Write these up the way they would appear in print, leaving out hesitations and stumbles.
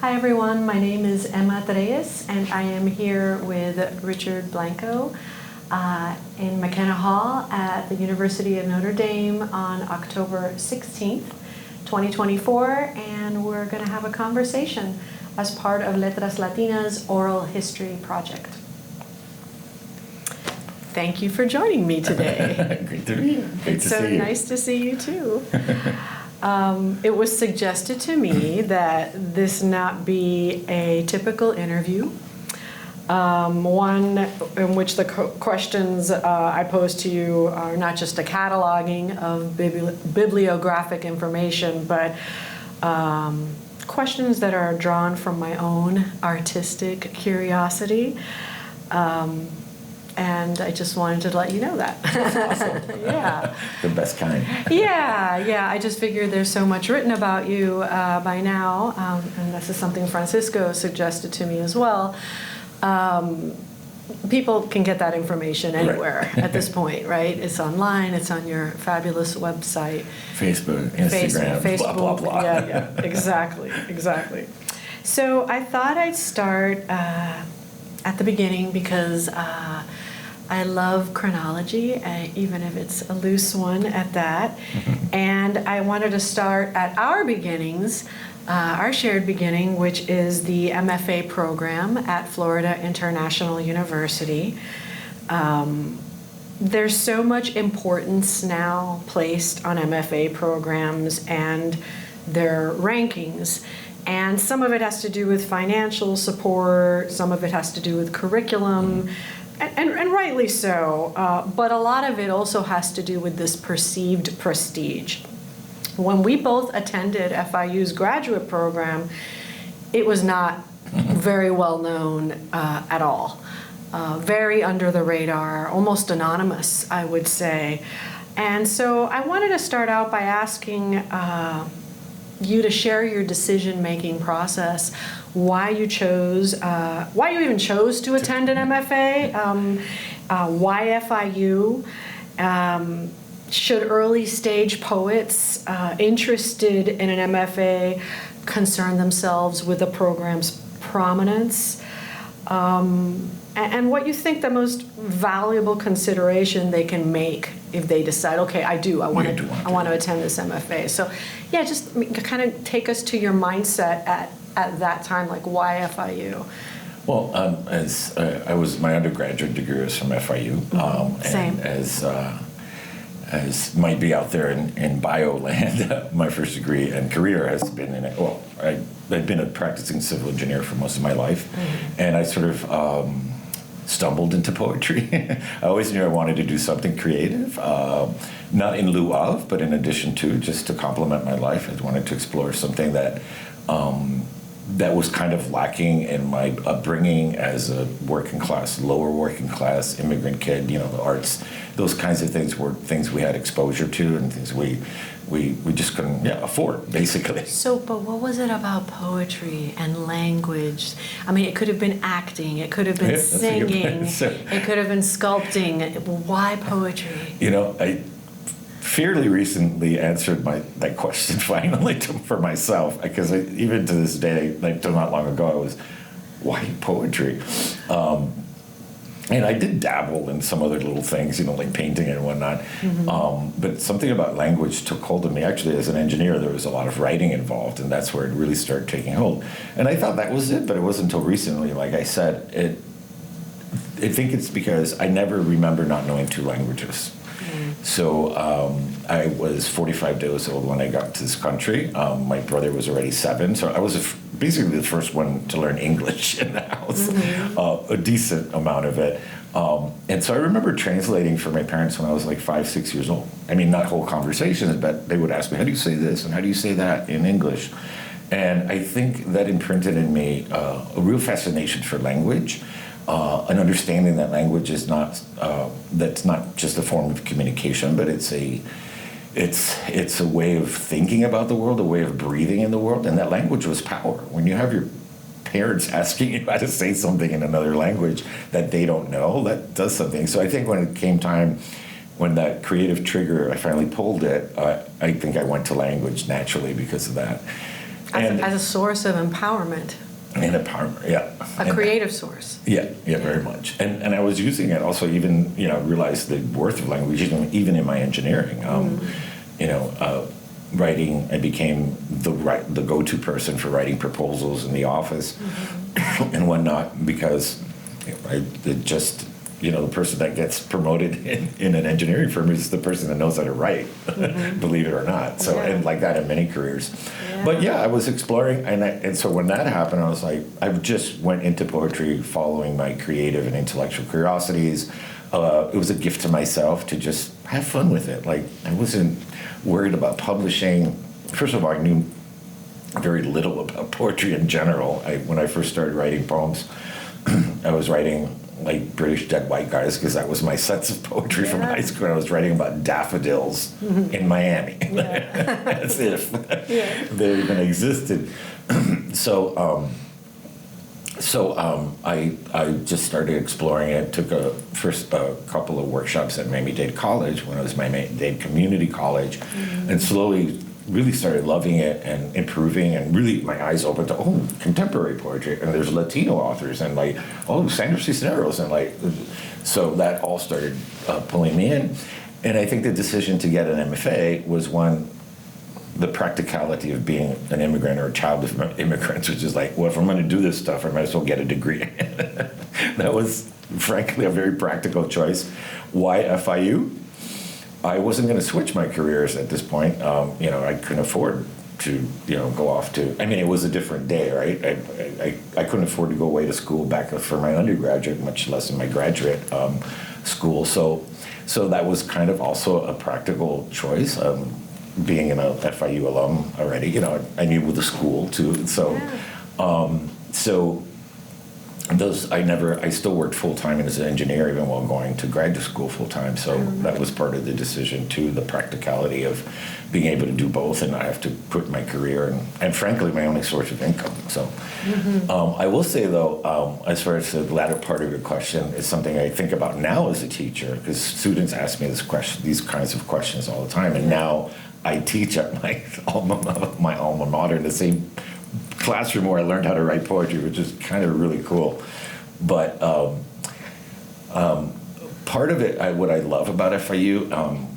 Hi everyone, my name is Emma Trelles and I am here with Richard Blanco in McKenna Hall at the University of Notre Dame on October 16th, 2024, and we're going to have a conversation as part of Letras Latinas Oral History Project. Thank you for joining me today. Great to be here. It's so nice to see you too. It was suggested to me that this not be a typical interview, one in which the questions I pose to you are not just a cataloging of bibliographic information, but questions that are drawn from my own artistic curiosity. And I just wanted to let you know that. That's awesome. Yeah. The best kind. Yeah. I just figured there's so much written about you by now, and this is something Francisco suggested to me as well. People can get that information anywhere at this point, right? It's online. It's on your fabulous website. Facebook, Instagram, Facebook, blah, blah, blah. Yeah, exactly. So I thought I'd start at the beginning because I love chronology, even if it's a loose one at that. And I wanted to start at our beginnings, our shared beginning, which is the MFA program at Florida International University. There's so much importance now placed on MFA programs and their rankings. And some of it has to do with financial support, some of it has to do with curriculum, and rightly so, but a lot of it also has to do with this perceived prestige. When we both attended FIU's graduate program, it was not very well known at all. Very under the radar, almost anonymous, I would say. And so I wanted to start out by asking you to share your decision-making process, why you even chose to attend an MFA, why FIU, should early-stage poets interested in an MFA concern themselves with the program's prominence, and what you think the most valuable consideration they can make if they decide, okay, I want to attend this MFA. So, yeah, just kind of take us to your mindset at that time, like why FIU? Well, as my undergraduate degree was from FIU, Same. And as might be out there in bio land, my first degree and career has been in it. Well, I've been a practicing civil engineer for most of my life, and I sort of stumbled into poetry. I always knew I wanted to do something creative, not in lieu of, but in addition to, just to complement my life. I wanted to explore something that was kind of lacking in my upbringing as a lower working class immigrant kid. You know, the arts, those kinds of things were things we had exposure to and things we just couldn't afford, basically. So, but what was it about poetry and language? I mean, it could have been acting, it could have been singing, it could have been sculpting. Why poetry? You know, I fairly recently answered that question finally for myself, because even to this day, like till not long ago, I was, why poetry? And I did dabble in some other little things, you know, like painting and whatnot. But something about language took hold of me. Actually, as an engineer, there was a lot of writing involved, and that's where it really started taking hold. And I thought that was it, but it wasn't until recently, like I said, I think it's because I never remember not knowing two languages. So I was 45 years old when I got to this country. My brother was already 7, so I was basically the first one to learn English in the house, a decent amount of it. And so I remember translating for my parents when I was like 5, 6 years old. I mean, not whole conversations, but they would ask me, how do you say this and how do you say that in English? And I think that imprinted in me a real fascination for language. An understanding that language is that's not just a form of communication, but it's a way of thinking about the world, a way of breathing in the world, and that language was power. When you have your parents asking you how to say something in another language that they don't know, that does something. So I think when it came time, when that creative trigger, I finally pulled it, I think I went to language naturally because of that. As a source of empowerment. And empowerment, yeah. A creative source. Yeah, very much. And I was using it also even, realized the worth of language even in my engineering. Writing, I became the go-to person for writing proposals in the office and whatnot because the person that gets promoted in an engineering firm is the person that knows how to write, believe it or not. So, and like that in many careers. Yeah. But I was exploring, and so when that happened, I was like, I just went into poetry following my creative and intellectual curiosities. It was a gift to myself to just have fun with it. Like, I wasn't worried about publishing. First of all, I knew very little about poetry in general. When I first started writing poems, I was writing like British dead white guys because that was my sense of poetry from high school. I was writing about daffodils in Miami. As if they even existed. So I just started exploring it. Took a couple of workshops at Miami-Dade College when I was Miami-Dade Community College, and slowly really started loving it and improving, and really my eyes opened to contemporary poetry, and there's Latino authors, and Sandra Cisneros, and so that all started pulling me in. And I think the decision to get an MFA was the practicality of being an immigrant or a child of immigrants, which is if I'm going to do this stuff, I might as well get a degree. That was, frankly, a very practical choice. Why FIU? I wasn't going to switch my careers at this point. I couldn't afford to, go off to. I mean, it was a different day, right? I couldn't afford to go away to school back for my undergraduate, much less in my graduate school. So that was kind of also a practical choice. Being an FIU alum already, I knew with the school too. So, I still worked full time as an engineer even while going to graduate school full time. So that was part of the decision too, the practicality of being able to do both and not have to put my career and frankly my only source of income. So I will say though, as far as the latter part of your question, is something I think about now as a teacher, because students ask me these kinds of questions all the time, and now I teach at my alma mater in the same classroom where I learned how to write poetry, which is kind of really cool. But part of it, what I love about FIU,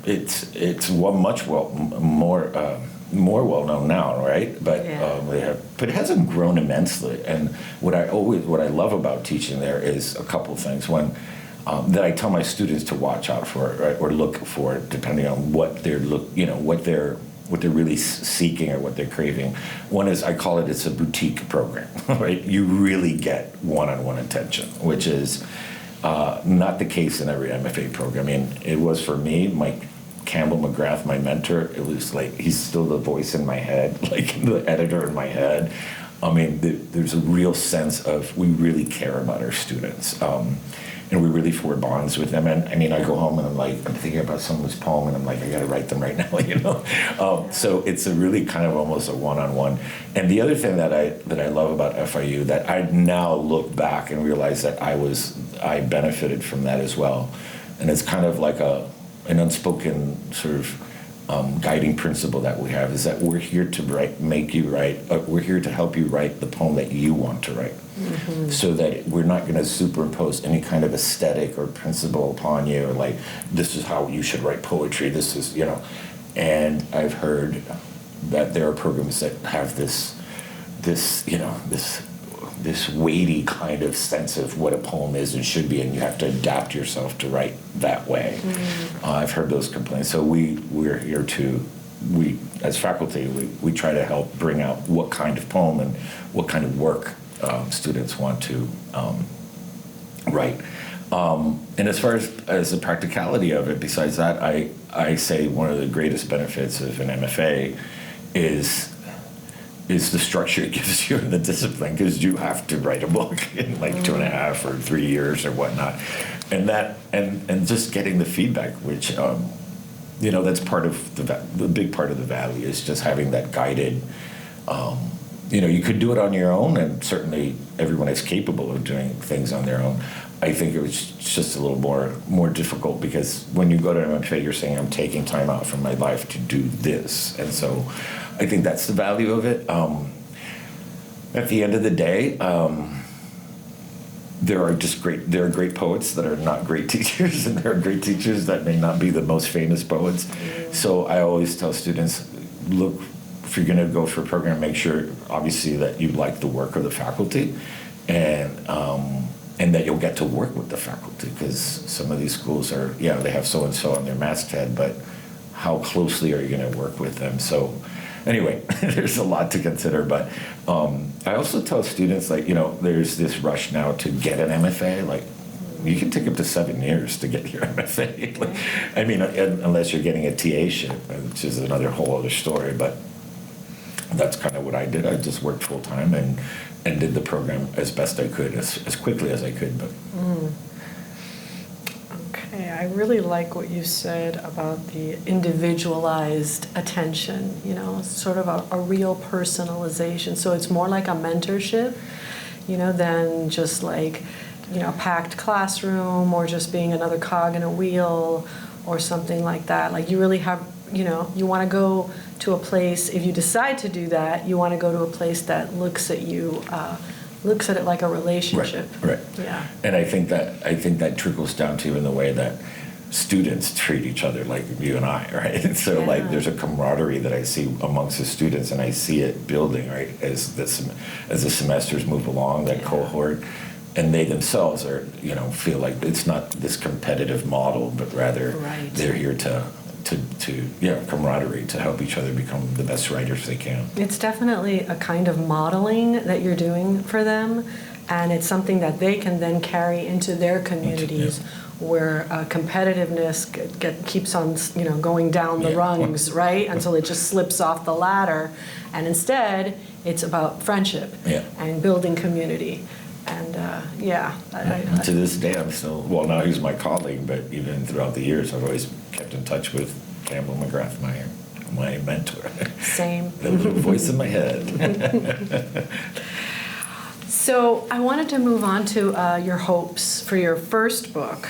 it's much more well known now, right? But but it hasn't grown immensely. And what I love about teaching there is a couple things. One, that I tell my students to watch out for, right, or look for, depending on what they're what they're really seeking or what they're craving. One is, I call it's a boutique program, right? You really get one-on-one attention, which is not the case in every MFA program. I mean, it was for me, Mike Campbell McGrath, my mentor. It was he's still the voice in my head, the editor in my head. I mean, there's a real sense of we really care about our students. And we really form bonds with them. And I mean, I go home and I'm thinking about someone's poem, and I'm I got to write them right now, So it's a really kind of almost a one-on-one. And the other thing that I love about FIU, that I now look back and realize that I benefited from that as well. And it's kind of like an unspoken sort of guiding principle that we have, is that we're here to make you write. We're here to help you write the poem that you want to write. So that we're not going to superimpose any kind of aesthetic or principle upon you, or this is how you should write poetry. This is, And I've heard that there are programs that have this weighty kind of sense of what a poem is and should be, and you have to adapt yourself to write that way. I've heard those complaints. So we're here as faculty, we try to help bring out what kind of poem and what kind of work students want to write. And as far as the practicality of it, besides that, I say one of the greatest benefits of an MFA is the structure it gives you and the discipline, because you have to write a book in 2.5 or 3 years or whatnot, and just getting the feedback, which that's part of the big part of the value, is just having that guided. You could do it on your own, and certainly everyone is capable of doing things on their own. I think it was just a little more difficult, because when you go to an MFA, you're saying, I'm taking time out from my life to do this. And so I think that's the value of it. At the end of the day, there are great poets that are not great teachers, and there are great teachers that may not be the most famous poets. So I always tell students, look, if you're going to go for a program, make sure, obviously, that you like the work of the faculty, and that you'll get to work with the faculty, because some of these schools are, they have so-and-so on their masthead, but how closely are you going to work with them? So anyway, there's a lot to consider, but I also tell students, like, there's this rush now to get an MFA. Like, you can take up to 7 years to get your MFA. Like, I mean, unless you're getting a TA-ship, which is another whole other story, but that's kind of what I did. I just worked full-time and did the program as best I could, as quickly as I could. But Okay, I really like what you said about the individualized attention, sort of a real personalization. So it's more like a mentorship, than just like, packed classroom or just being another cog in a wheel or something like that. Like, you really have, you want to go to a place, if you decide to do that, you want to go to a place that looks at you, looks at it like a relationship. Right. Yeah. And I think that trickles down to in the way that students treat each other, like you and I, right? And so, like, there's a camaraderie that I see amongst the students, and I see it building, right, as the semesters move along, that cohort, and they themselves are, feel like it's not this competitive model, but rather they're here to camaraderie, to help each other become the best writers they can. It's definitely a kind of modeling that you're doing for them, and it's something that they can then carry into their communities, where competitiveness keeps on, going down the rungs, right, until it just slips off the ladder, and instead it's about friendship and building community. And to this day, I'm still, well, now he's my colleague, but even throughout the years, I've always kept in touch with Campbell McGrath, my mentor. Same. The little voice in my head. So I wanted to move on to your hopes for your first book.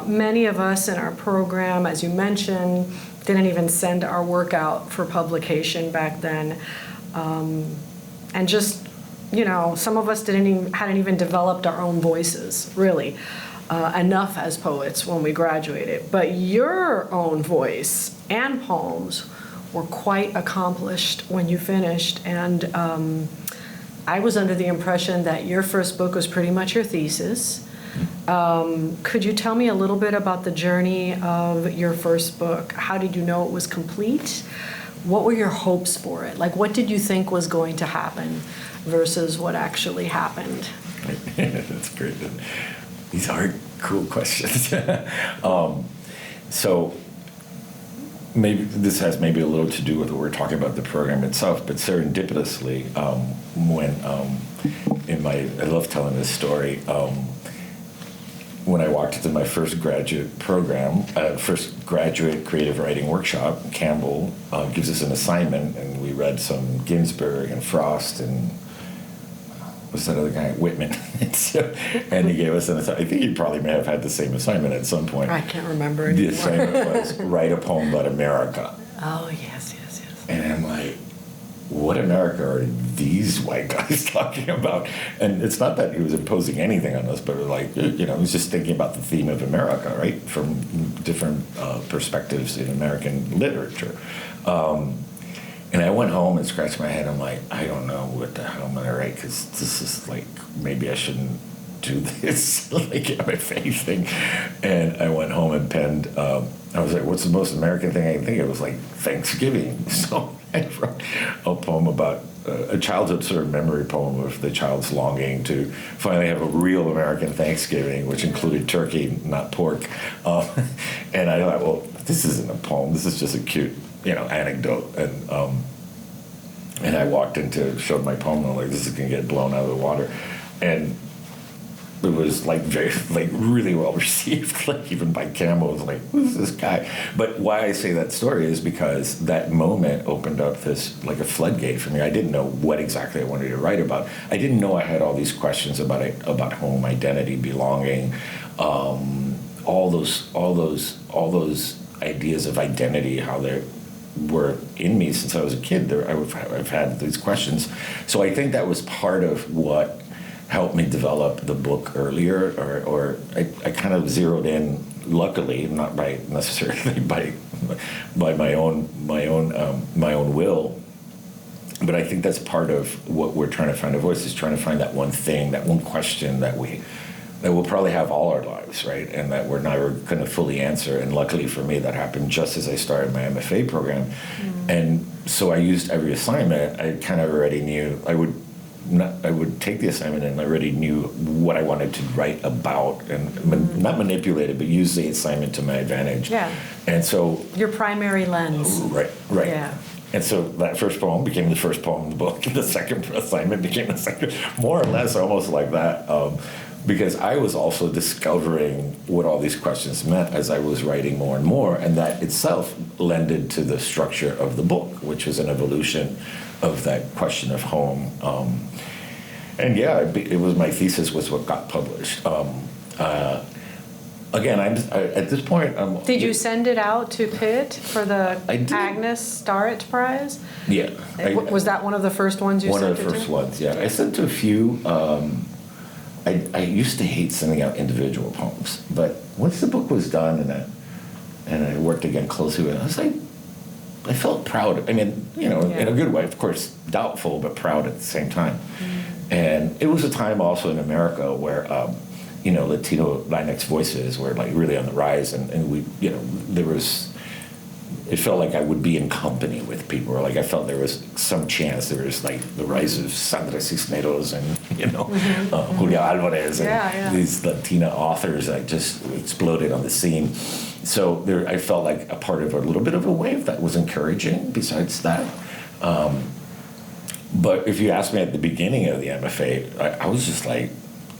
Many of us in our program, as you mentioned, didn't even send our work out for publication back then. And just, some of us hadn't even developed our own voices, really, enough as poets when we graduated. But your own voice and poems were quite accomplished when you finished. And I was under the impression that your first book was pretty much your thesis. Could you tell me a little bit about the journey of your first book? How did you know it was complete? What were your hopes for it? Like, what did you think was going to happen versus what actually happened? That's great. These are cool questions. So maybe this has maybe a little to do with what we're talking about the program itself, but serendipitously, I love telling this story. When I walked into my first graduate program, first graduate creative writing workshop, Campbell gives us an assignment, and we read some Ginsberg and Frost and what's that other guy, Whitman. And he gave us an assignment. I think he probably may have had the same assignment at some point. I can't remember anymore. The assignment was write a poem about America. Oh, yes. And I'm like, what America are these white guys talking about? And it's not that he was imposing anything on us, but like, he was just thinking about the theme of America, right, from different perspectives in American literature. And I went home and scratched my head. I'm like, I don't know what the hell I'm going to write, because this is like, maybe I shouldn't do this, like MFA thing. And I went home and penned, I was like, what's the most American thing I can think of? It was like Thanksgiving. So I wrote a poem about a childhood sort of memory poem of the child's longing to finally have a real American Thanksgiving, which included turkey, not pork. And I thought, well, this isn't a poem. This is just a cute, anecdote. And I walked showed my poem, and I'm like, this is going to get blown out of the water. And it was like really well received, like even by Campbell. It was like, who's this guy? But why I say that story is because that moment opened up this, like, a floodgate for me. I didn't know what exactly I wanted to write about. I didn't know I had all these questions about home, identity, belonging, all those ideas of identity, how were in me since I was a kid. I've had these questions. So I think that was part of what helped me develop the book earlier, or I kind of zeroed in, luckily, not by necessarily by my own will. But I think that's part of what we're trying to find a voice, is trying to find that one thing, that one question that we'll probably have all our lives, right? And that we're never going to fully answer. And luckily for me, that happened just as I started my MFA program. Mm-hmm. And so I used every assignment. I kind of already knew I would take the assignment, and I already knew what I wanted to write about, and not manipulate it, but use the assignment to my advantage. Yeah. And so your primary lens. Right. Yeah. And so that first poem became the first poem in the book, and the second assignment became the second, more or less almost like that, because I was also discovering what all these questions meant as I was writing more and more, and that itself lended to the structure of the book, which was an evolution of that question of home. And yeah, it was, my thesis was what got published. Again, at this point, Did you send it out to Pitt for the Agnes Starrett Prize? Yeah. Was that one of the first ones you sent it to? One of the first ones, yeah. I sent to a few. I used to hate sending out individual poems, but once the book was done and I worked again closely with it, I was like, I felt proud. I mean, in a good way, of course, doubtful, but proud at the same time. Mm-hmm. And it was a time also in America where, Latino Latinx voices were like really on the rise, and we, it felt like I would be in company with people, or like I felt there was some chance. There was like the rise of Sandra Cisneros and Julia Alvarez and these Latina authors that just exploded on the scene. So I felt like a part of a little bit of a wave that was encouraging. Besides that, but if you asked me at the beginning of the MFA, I was just like,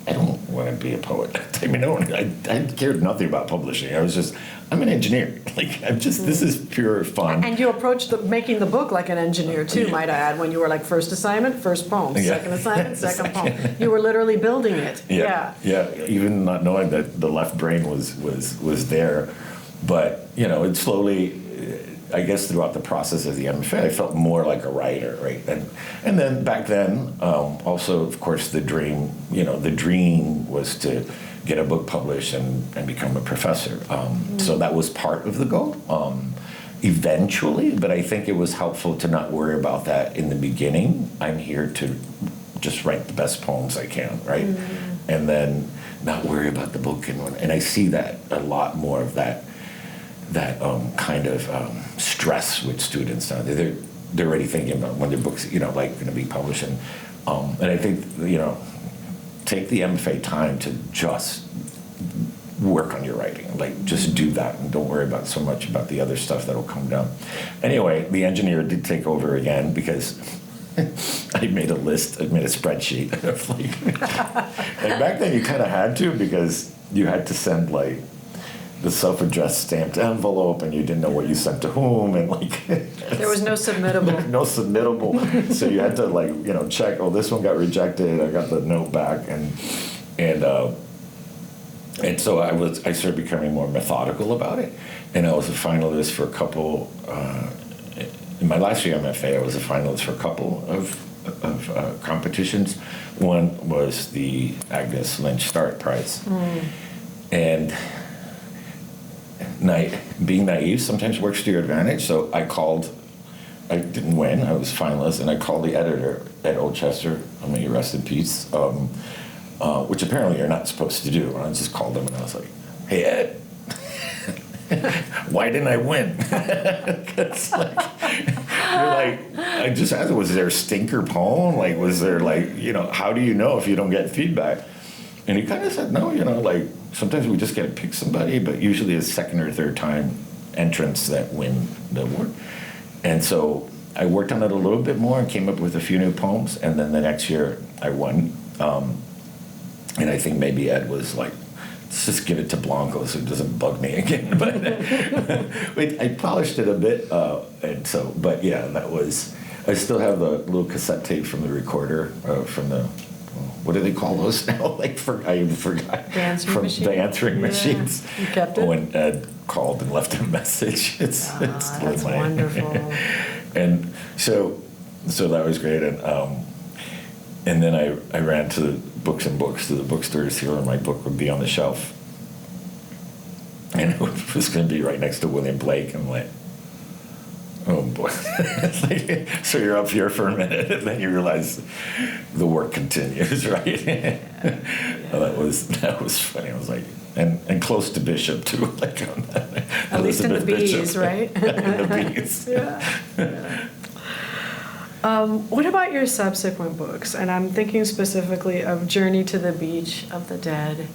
I don't want to be a poet. I mean, I cared nothing about publishing. I was just, I'm an engineer. Like, this is pure fun. And you approached making the book like an engineer too, might I add, when you were like first assignment, first poem, second assignment, second poem. You were literally building it. Yeah. Even not knowing that the left brain was there. But, it slowly, I guess throughout the process of the MFA, I felt more like a writer, right? And then back then, also, of course, the dream was to get a book published and become a professor. So that was part of the goal eventually, but I think it was helpful to not worry about that in the beginning. I'm here to just write the best poems I can, right? Mm-hmm. And then not worry about the book. And I see that a lot more of that kind of stress with students now. They're already thinking about when their books, going to be published. And I think, take the MFA time to just work on your writing. Like, just do that and don't worry about so much about the other stuff that'll come down. Anyway, the engineer did take over again because I made a list, I made a spreadsheet of and back then you kind of had to, because you had to send the self-addressed stamped envelope, and you didn't know what you sent to whom, and there was no submittable. No submittable. So you had to check. Oh, this one got rejected. I got the note back, and so I started becoming more methodical about it, and I was a finalist for a couple. In my last year MFA, I was a finalist for a couple of competitions. One was the Agnes Lynch Starrett Prize, and being naive sometimes works to your advantage. So I didn't win, I was finalist, and I called the editor, Ed Olchester, may he rest in peace, which apparently you're not supposed to do. And I just called him and I was like, hey, Ed, why didn't I win? It's I just asked, was there a stinker poem? Was there how do you know if you don't get feedback? And he kind of said, no, sometimes we just got to pick somebody, but usually it's second or third time entrants that win the award. And so I worked on it a little bit more and came up with a few new poems, and then the next year I won. And I think maybe Ed was like, let's just give it to Blanco so it doesn't bug me again. But I polished it a bit, and so, but yeah, that was, I still have the little cassette tape from the recorder, from the what do they call those now? I even forgot. The answering machine? The answering Yeah. machines. You kept it? When Ed called and left a message. It's That's wonderful. And so that was great. And then I ran to the books to the bookstores here, and my book would be on the shelf. And it was going to be right next to William Blake. I'm like, oh boy. So you're up here for a minute, and then you realize the work continues, right? That was funny. I was like, and close to Bishop too, like on that. At least in the bees, Bishop. right? In the bees. Yeah. What about your subsequent books? And I'm thinking specifically of Journey to the Beach of the Dead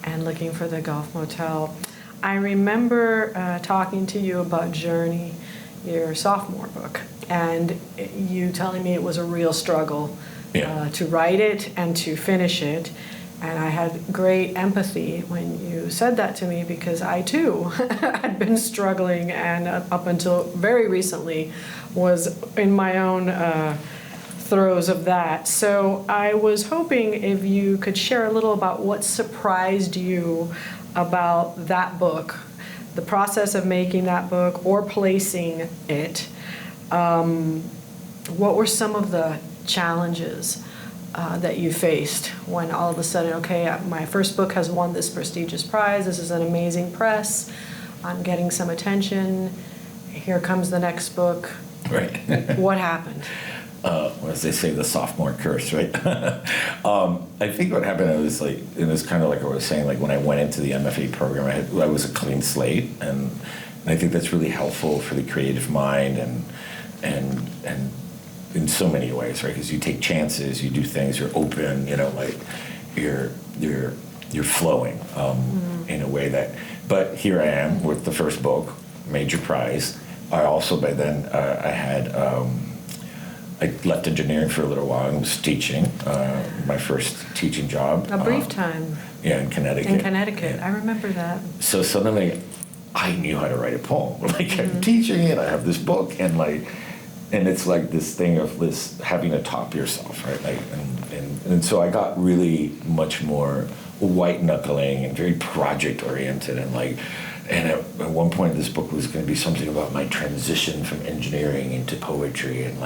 and Looking for the Gulf Motel. I remember talking to you about Journey, your sophomore book, and you telling me it was a real struggle to write it and to finish it. And I had great empathy when you said that to me, because I too had been struggling, and up until very recently was in my own throes of that. So I was hoping if you could share a little about what surprised you about that book, the process of making that book or placing it. What were some of the challenges that you faced when all of a sudden, okay, my first book has won this prestigious prize, this is an amazing press, I'm getting some attention, here comes the next book. Right. What happened? As they say, the sophomore curse, right? I think what happened was like, it was kind of like I was saying, like when I went into the MFA program, I was a clean slate, and I think that's really helpful for the creative mind and in so many ways, right? Because you take chances, you do things, you're open, like you're flowing in a way that. But here I am with the first book, major prize. I also by then I left engineering for a little while and was teaching, my first teaching job. A brief time. Yeah, in Connecticut. In Connecticut, Yeah. I remember that. So suddenly, I knew how to write a poem. Like I'm teaching it, I have this book, and it's like this thing of this having to top yourself, right? Like, and so I got really much more white knuckling and very project oriented, and at one point this book was going to be something about my transition from engineering into poetry, and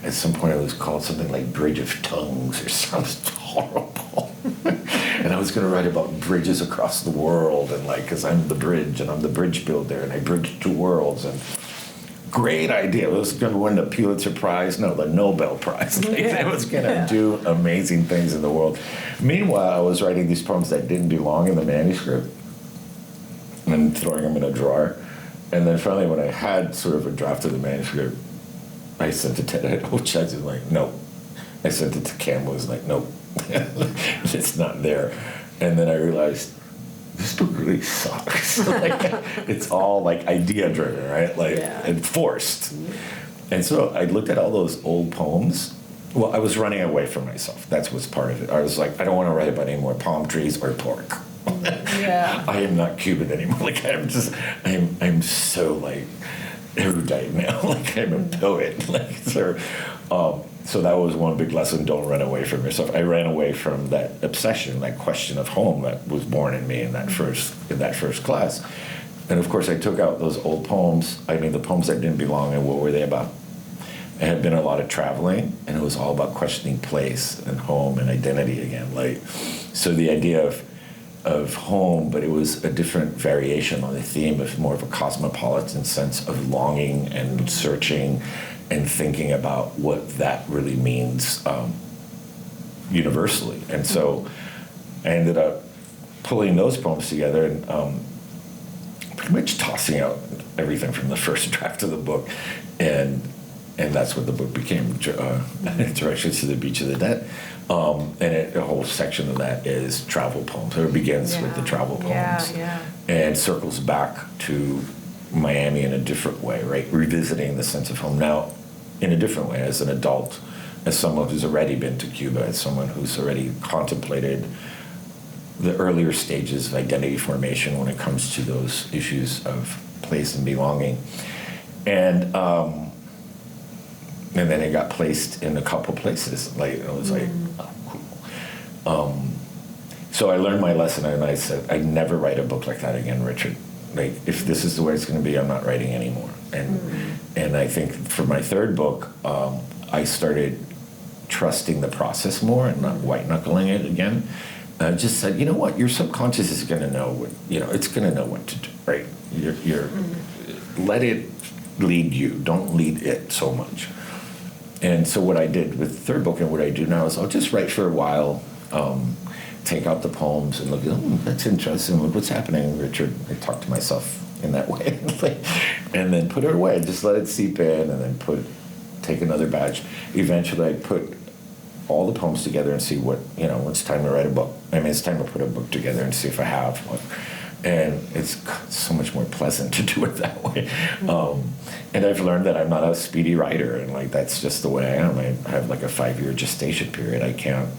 at some point it was called something like Bridge of Tongues or something horrible. And I was going to write about bridges across the world, and because I'm the bridge and I'm the bridge builder and I bridge two worlds, and great idea. It was going to win the Pulitzer Prize, no, the Nobel Prize. It was going to do amazing things in the world. Meanwhile, I was writing these poems that didn't belong in the manuscript and throwing them in a drawer. And then finally, when I had sort of a draft of the manuscript, I sent it to Ed Ochai. He's like, no. I sent it to Campbell. He's like, no, it's not there. And then I realized, this book really sucks. It's all idea driven, right? And forced. And so I looked at all those old poems. Well, I was running away from myself. That's what's part of it. I was like, I don't want to write about any more palm trees or pork. Yeah. I am not Cuban anymore. I'm so erudite now. I'm a poet. So that was one big lesson. Don't run away from yourself. I ran away from that obsession, that question of home that was born in me in that first class. And of course, I took out those old poems. I mean, the poems that didn't belong, and what were they about? It had been a lot of traveling, and it was all about questioning place and home and identity again. So the idea of home, but it was a different variation on the theme of more of a cosmopolitan sense of longing and searching and thinking about what that really means universally. And so I ended up pulling those poems together and pretty much tossing out everything from the first draft of the book. And that's what the book became, Directions to the Beach of the Dead. And a whole section of that is travel poems. So it begins with the travel poems and circles back to Miami in a different way, right? Revisiting the sense of home now in a different way as an adult, as someone who's already been to Cuba, as someone who's already contemplated the earlier stages of identity formation when it comes to those issues of place and belonging. And then it got placed in a couple places. It was oh, cool. So I learned my lesson, and I said, I never write a book like that again, Richard. Like, if this is the way it's going to be, I'm not writing anymore. And I think for my third book, I started trusting the process more and not white knuckling it again. I just said, you know what, your subconscious is going to know what, it's going to know what to do, right? Let it lead you. Don't lead it so much. And so what I did with the third book, and what I do now, is I'll just write for a while, take out the poems and look, that's interesting. Look what's happening, Richard. I talk to myself in that way. And then put it away. Just let it seep in, and then take another batch. Eventually I put all the poems together and see what, it's time to write a book. I mean, it's time to put a book together and see if I have one. And it's so much more pleasant to do it that way. And I've learned that I'm not a speedy writer, and that's just the way I am. I have a 5-year gestation period. I can't.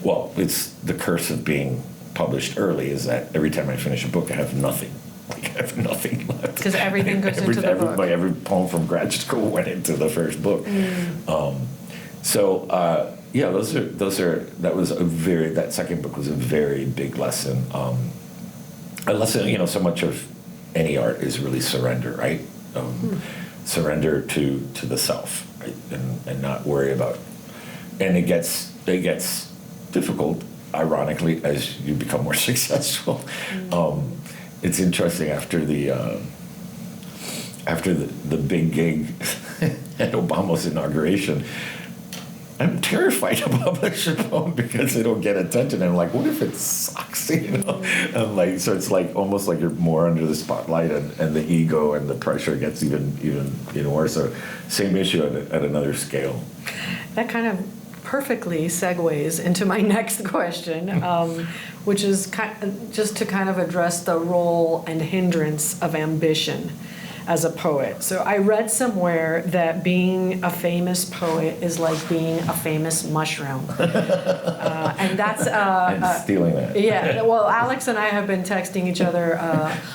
Well, it's the curse of being published early, is that every time I finish a book, I have nothing. I have nothing left. Because everything goes into the book. Every poem from grad school went into the first book. That second book was a very big lesson. A lesson, so much of any art is really surrender, right? Surrender to the self, right? And not worry about. And it gets difficult, ironically, as you become more successful. It's interesting, after the big gig at Obama's inauguration, I'm terrified to publish a poem because it'll get attention. And I'm like, what if it sucks? And so it's almost like you're more under the spotlight, and the ego and the pressure gets even worse. So same issue at another scale. That kind of perfectly segues into my next question, which is just to kind of address the role and hindrance of ambition as a poet. So I read somewhere that being a famous poet is like being a famous mushroom. And that's... and stealing that. Yeah, well, Alex and I have been texting each other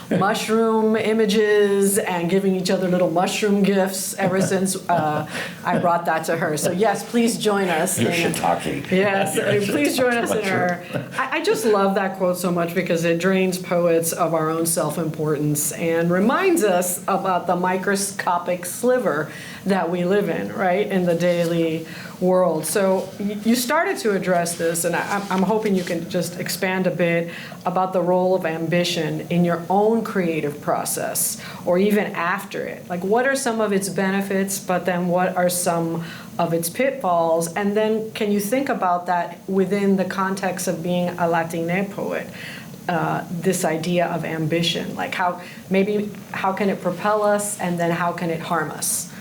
mushroom images and giving each other little mushroom gifts ever since I brought that to her. So yes, please join us. You're shiitake. Yes, please join us in her... I just love that quote so much because it drains poets of our own self-importance and reminds us about the microscopic sliver that we live in, right, in the daily world. So you started to address this, and I'm hoping you can just expand a bit about the role of ambition in your own creative process, or even after it. What are some of its benefits, but then what are some of its pitfalls? And then can you think about that within the context of being a Latina poet? This idea of ambition, how can it propel us, and then how can it harm us?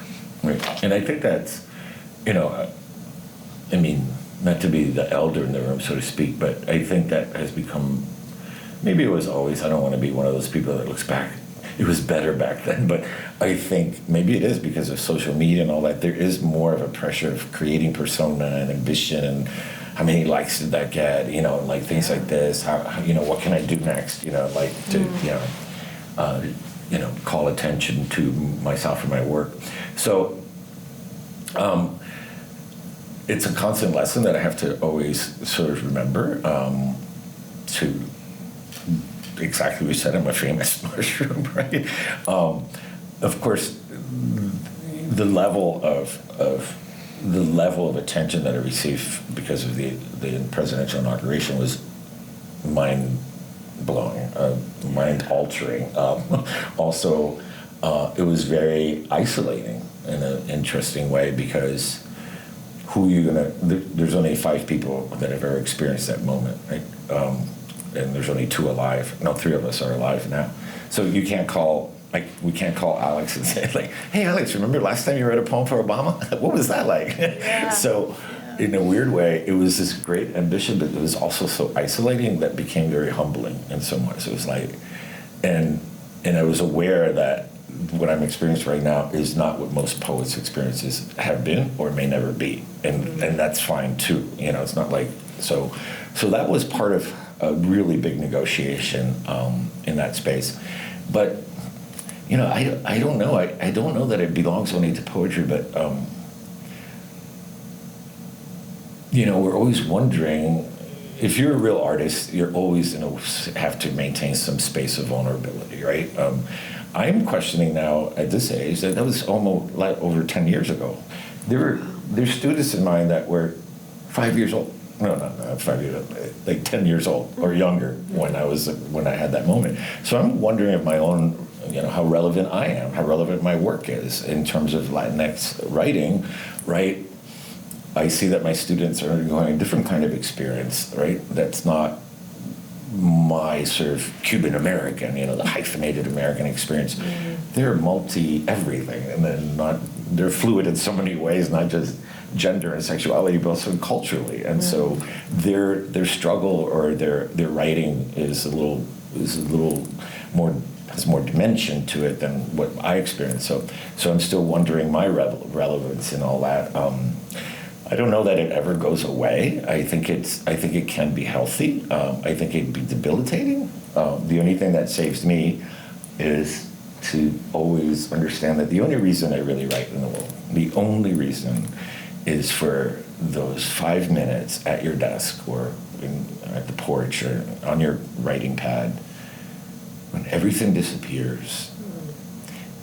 Right, and I think that's, not to be the elder in the room, so to speak, but I think that has become, maybe it was always, I don't want to be one of those people that looks back, it was better back then, but I think maybe it is because of social media and all that, there is more of a pressure of creating persona and ambition, and how many likes did that get, things like this, how what can I do next, call attention to myself or my work. So it's a constant lesson that I have to always sort of remember, to exactly what you said, I'm a famous mushroom, right? Of course, the level of attention that I received because of the presidential inauguration was mind-blowing, mind-altering. Also, it was very isolating in an interesting way, because there's only 5 people that have ever experienced that moment, right? And there's only 2 alive. No, 3 of us are alive now. So we can't call Alex and say, hey, Alex, remember last time you read a poem for Obama? What was that like? Yeah. So in a weird way, it was this great ambition, but it was also so isolating that became very humbling in some ways. It was and I was aware that what I'm experiencing right now is not what most poets' experiences have been or may never be. And that's fine too. It's not so that was part of a really big negotiation in that space. But I don't know. I don't know that it belongs only to poetry, but we're always wondering, if you're a real artist, you're always going to have to maintain some space of vulnerability, right? I'm questioning now at this age that was almost like over 10 years ago. There's students in mine that were 5 years old. No, not 5 years old, like 10 years old or younger when I had that moment. So I'm wondering if my own, how relevant I am, how relevant my work is in terms of Latinx writing, right? I see that my students are going a different kind of experience, right? That's not my sort of Cuban American, the hyphenated American experience. Mm-hmm. They're multi-everything, and they're fluid in so many ways, not just gender and sexuality, but also culturally. And so their struggle or their writing is a little more, has more dimension to it than what I experience. So I'm still wondering my relevance in all that. I don't know that it ever goes away. I think it can be healthy. I think it'd be debilitating. The only thing that saves me is to always understand that the only reason I really write in the world, the only reason, is for those 5 minutes at your desk or at the porch or on your writing pad when everything disappears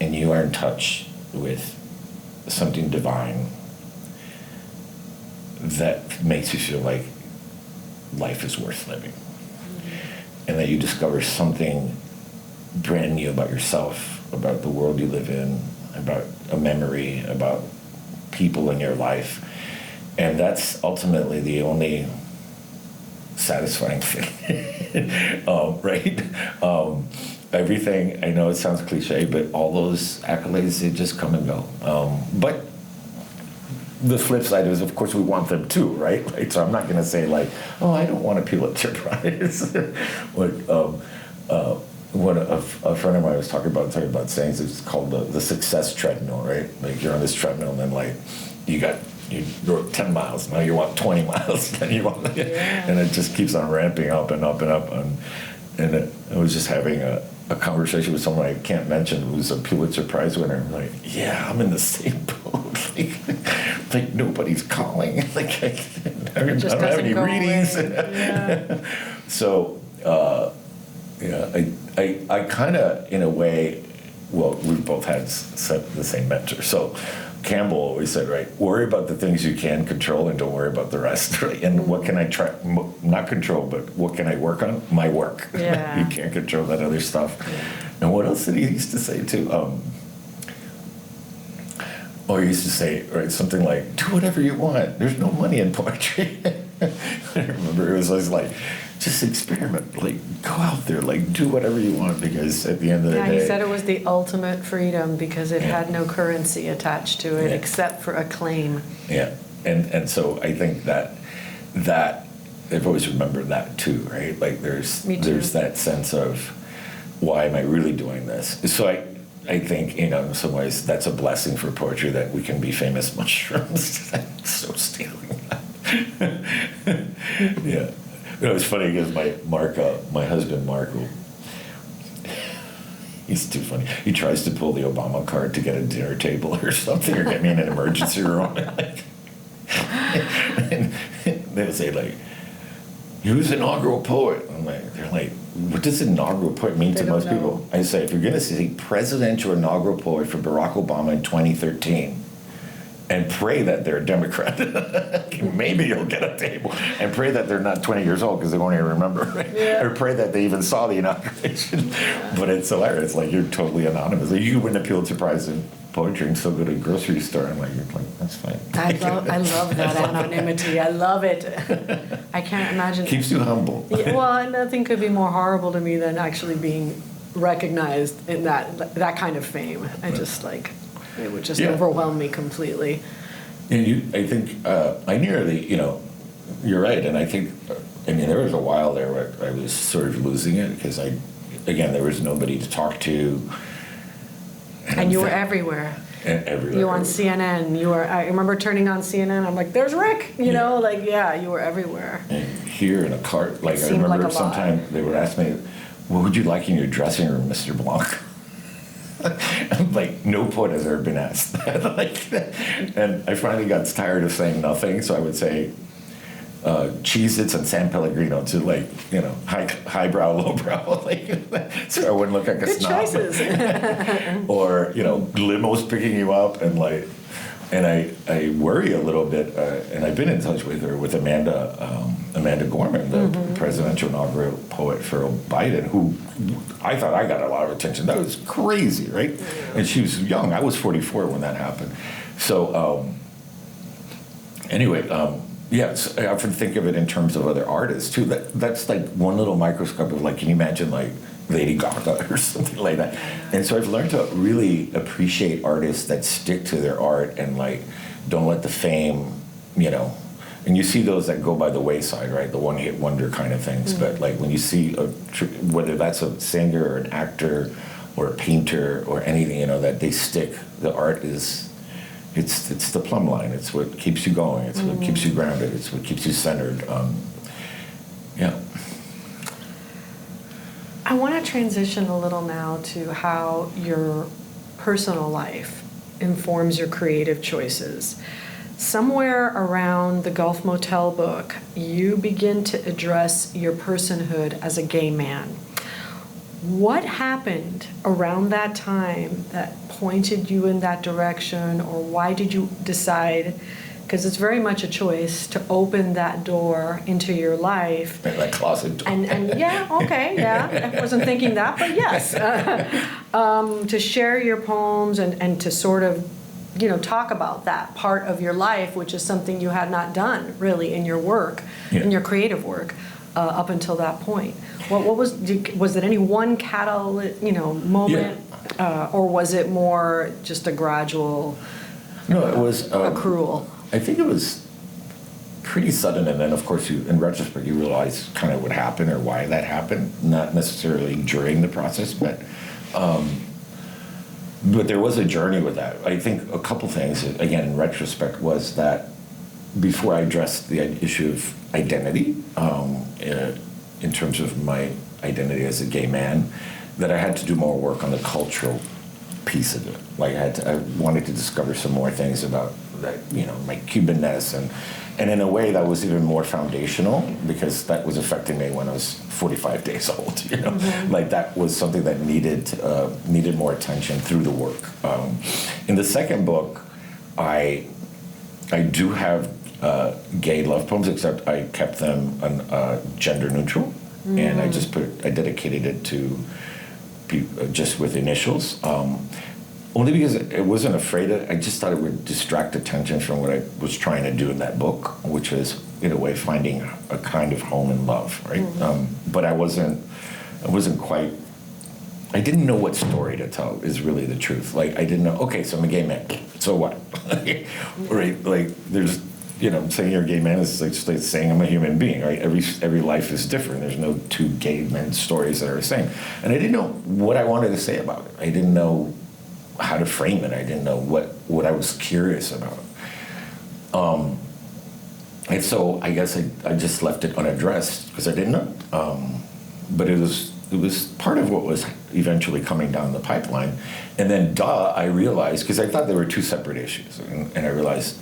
and you are in touch with something divine that makes you feel like life is worth living. And that you discover something brand new about yourself, about the world you live in, about a memory, about people in your life. And that's ultimately the only satisfying thing, right? Everything, I know it sounds cliche, but all those accolades, they just come and go. But the flip side is, of course, we want them too, right? So I'm not going to say like, oh, I don't want a Pulitzer Prize. What a friend of mine was talking about sayings. It's called the success treadmill, right? Like you're on this treadmill, and then like you rode 10 miles. Now you want 20 miles. Then you want, and it just keeps on ramping up and up and up. And I was just having a conversation with someone I can't mention who's a Pulitzer Prize winner. I'm like, yeah, I'm in the same boat. Like nobody's calling. Like I don't have any readings. So I kind of, in a way, well, we both had the same mentor. So Campbell always said, right, worry about the things you can control and don't worry about the rest. Right? And what can I try, not control, but what can I work on? My work. Yeah. You can't control that other stuff. Yeah. And what else did he used to say too? He used to say, right, something like, do whatever you want. There's no money in poetry. I remember it was always like, just experiment, like go out there, like do whatever you want, because at the end of the day. He said it was the ultimate freedom because it had no currency attached to it except for acclaim. Yeah, and so I think that I've always remembered that too, right? Like there's that sense of why am I really doing this? So I think, in some ways that's a blessing for poetry that we can be famous mushrooms. I'm so stealing that. Yeah. It was funny because my husband Mark, he's too funny. He tries to pull the Obama card to get a dinner table or something, or get me in an emergency room. And they'll say like, "Who's inaugural poet?" They're like, "What does inaugural poet mean to most people?" I say, if you're going to say presidential inaugural poet for Barack Obama in 2013. And pray that they're a Democrat. Maybe you'll get a table. And pray that they're not 20 years old because they won't even remember. Right? Yeah. Or pray that they even saw the inauguration. Yeah. But it's hilarious. Like you're totally anonymous. Like, you win a Pulitzer Prize in poetry and still go to a grocery store. And you're like, that's fine. I love that anonymity. I love it. I can't imagine. Keeps you humble. Yeah, well, nothing could be more horrible to me than actually being recognized in that kind of fame. I just it would just overwhelm me completely. And I think I nearly, you're right. And I think, there was a while there where I was sort of losing it because there was nobody to talk to. And you were everywhere. Everywhere. You were on CNN. I remember turning on CNN. I'm like, there's Rick. You were everywhere. And here in a cart, I remember sometime they would ask me, what would you like in your dressing room, Mr. Blanco? I'm like, no poet has ever been asked that. And I finally got tired of saying nothing, so I would say, Cheez-Its and San Pellegrino to like, highbrow, lowbrow, so I wouldn't look like a Good snob. choices. Or, limos picking you up and like, and I worry a little bit, and I've been in touch with her, with Amanda Gorman, the presidential inaugural poet for Biden, who I thought I got a lot of attention. That was crazy, right? And she was young. I was 44 when that happened. So anyway, yes, I often think of it in terms of other artists too. That's like one little microscope of like, can you imagine like Lady Gaga or something like that? And so I've learned to really appreciate artists that stick to their art and like don't let the fame, and you see those that go by the wayside, right? The one-hit wonder kind of things. But like when you see whether that's a singer or an actor or a painter or anything, that they stick. The art is. It's the plumb line. It's what keeps you going. It's what keeps you grounded. It's what keeps you centered. Yeah. I want to transition a little now to how your personal life informs your creative choices. Somewhere around the Gulf Motel book, you begin to address your personhood as a gay man. What happened around that time that pointed you in that direction, or why did you decide, because it's very much a choice, to open that door into your life? That closet door. And yeah, okay, yeah, I wasn't thinking that, but yes. To share your poems and to sort of, talk about that part of your life, which is something you had not done really in your work, in your creative work, up until that point. What was there any one catalyst, moment, or was it more just a gradual? No, it was accrual. I think it was pretty sudden, and then of course in retrospect you realize kind of what happened or why that happened. Not necessarily during the process, but there was a journey with that. I think a couple things, again in retrospect, was that before I addressed the issue of identity, in terms of my identity as a gay man, that I had to do more work on the cultural piece of it. Like I wanted to discover some more things about that, my Cubanness, and in a way that was even more foundational because that was affecting me when I was 45 days old. Like that was something that needed more attention through the work. In the second book, I do have gay love poems, except I kept them gender neutral, and I dedicated it to people just with initials, only because I wasn't afraid of it. I just thought it would distract attention from what I was trying to do in that book, which was in a way finding a kind of home in love, right? But I wasn't quite. I didn't know what story to tell, is really the truth. Like, I didn't know, okay, so I'm a gay man, so what? Right? Like, there's, saying you're a gay man is like saying I'm a human being, right? Every life is different. There's no two gay men stories that are the same. And I didn't know what I wanted to say about it. I didn't know how to frame it. I didn't know what I was curious about. And so I guess I just left it unaddressed because I didn't know. But it was part of what was eventually coming down the pipeline. And then, I realized, because I thought there were two separate issues, and I realized,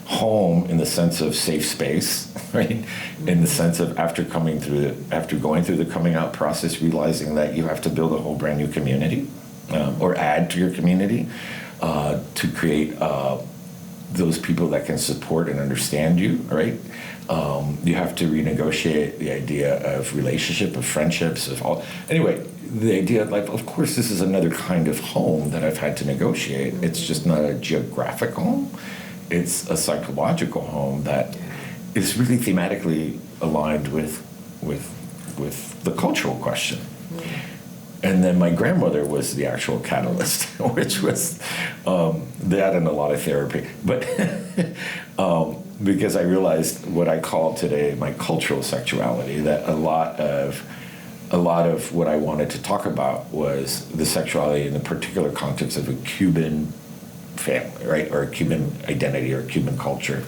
home in the sense of safe space, right? In the sense of after going through the coming out process, realizing that you have to build a whole brand new community, or add to your community, to create those people that can support and understand you, right? You have to renegotiate the idea of relationship, of friendships, of all. Anyway, the idea of, like, of course, this is another kind of home that I've had to negotiate. It's just not a geographic home. It's a psychological home that is really thematically aligned with the cultural question. And then my grandmother was the actual catalyst, which was that and a lot of therapy. But because I realized what I call today my cultural sexuality, that a lot of what I wanted to talk about was the sexuality in the particular context of a Cuban family, right, or a Cuban identity or Cuban culture,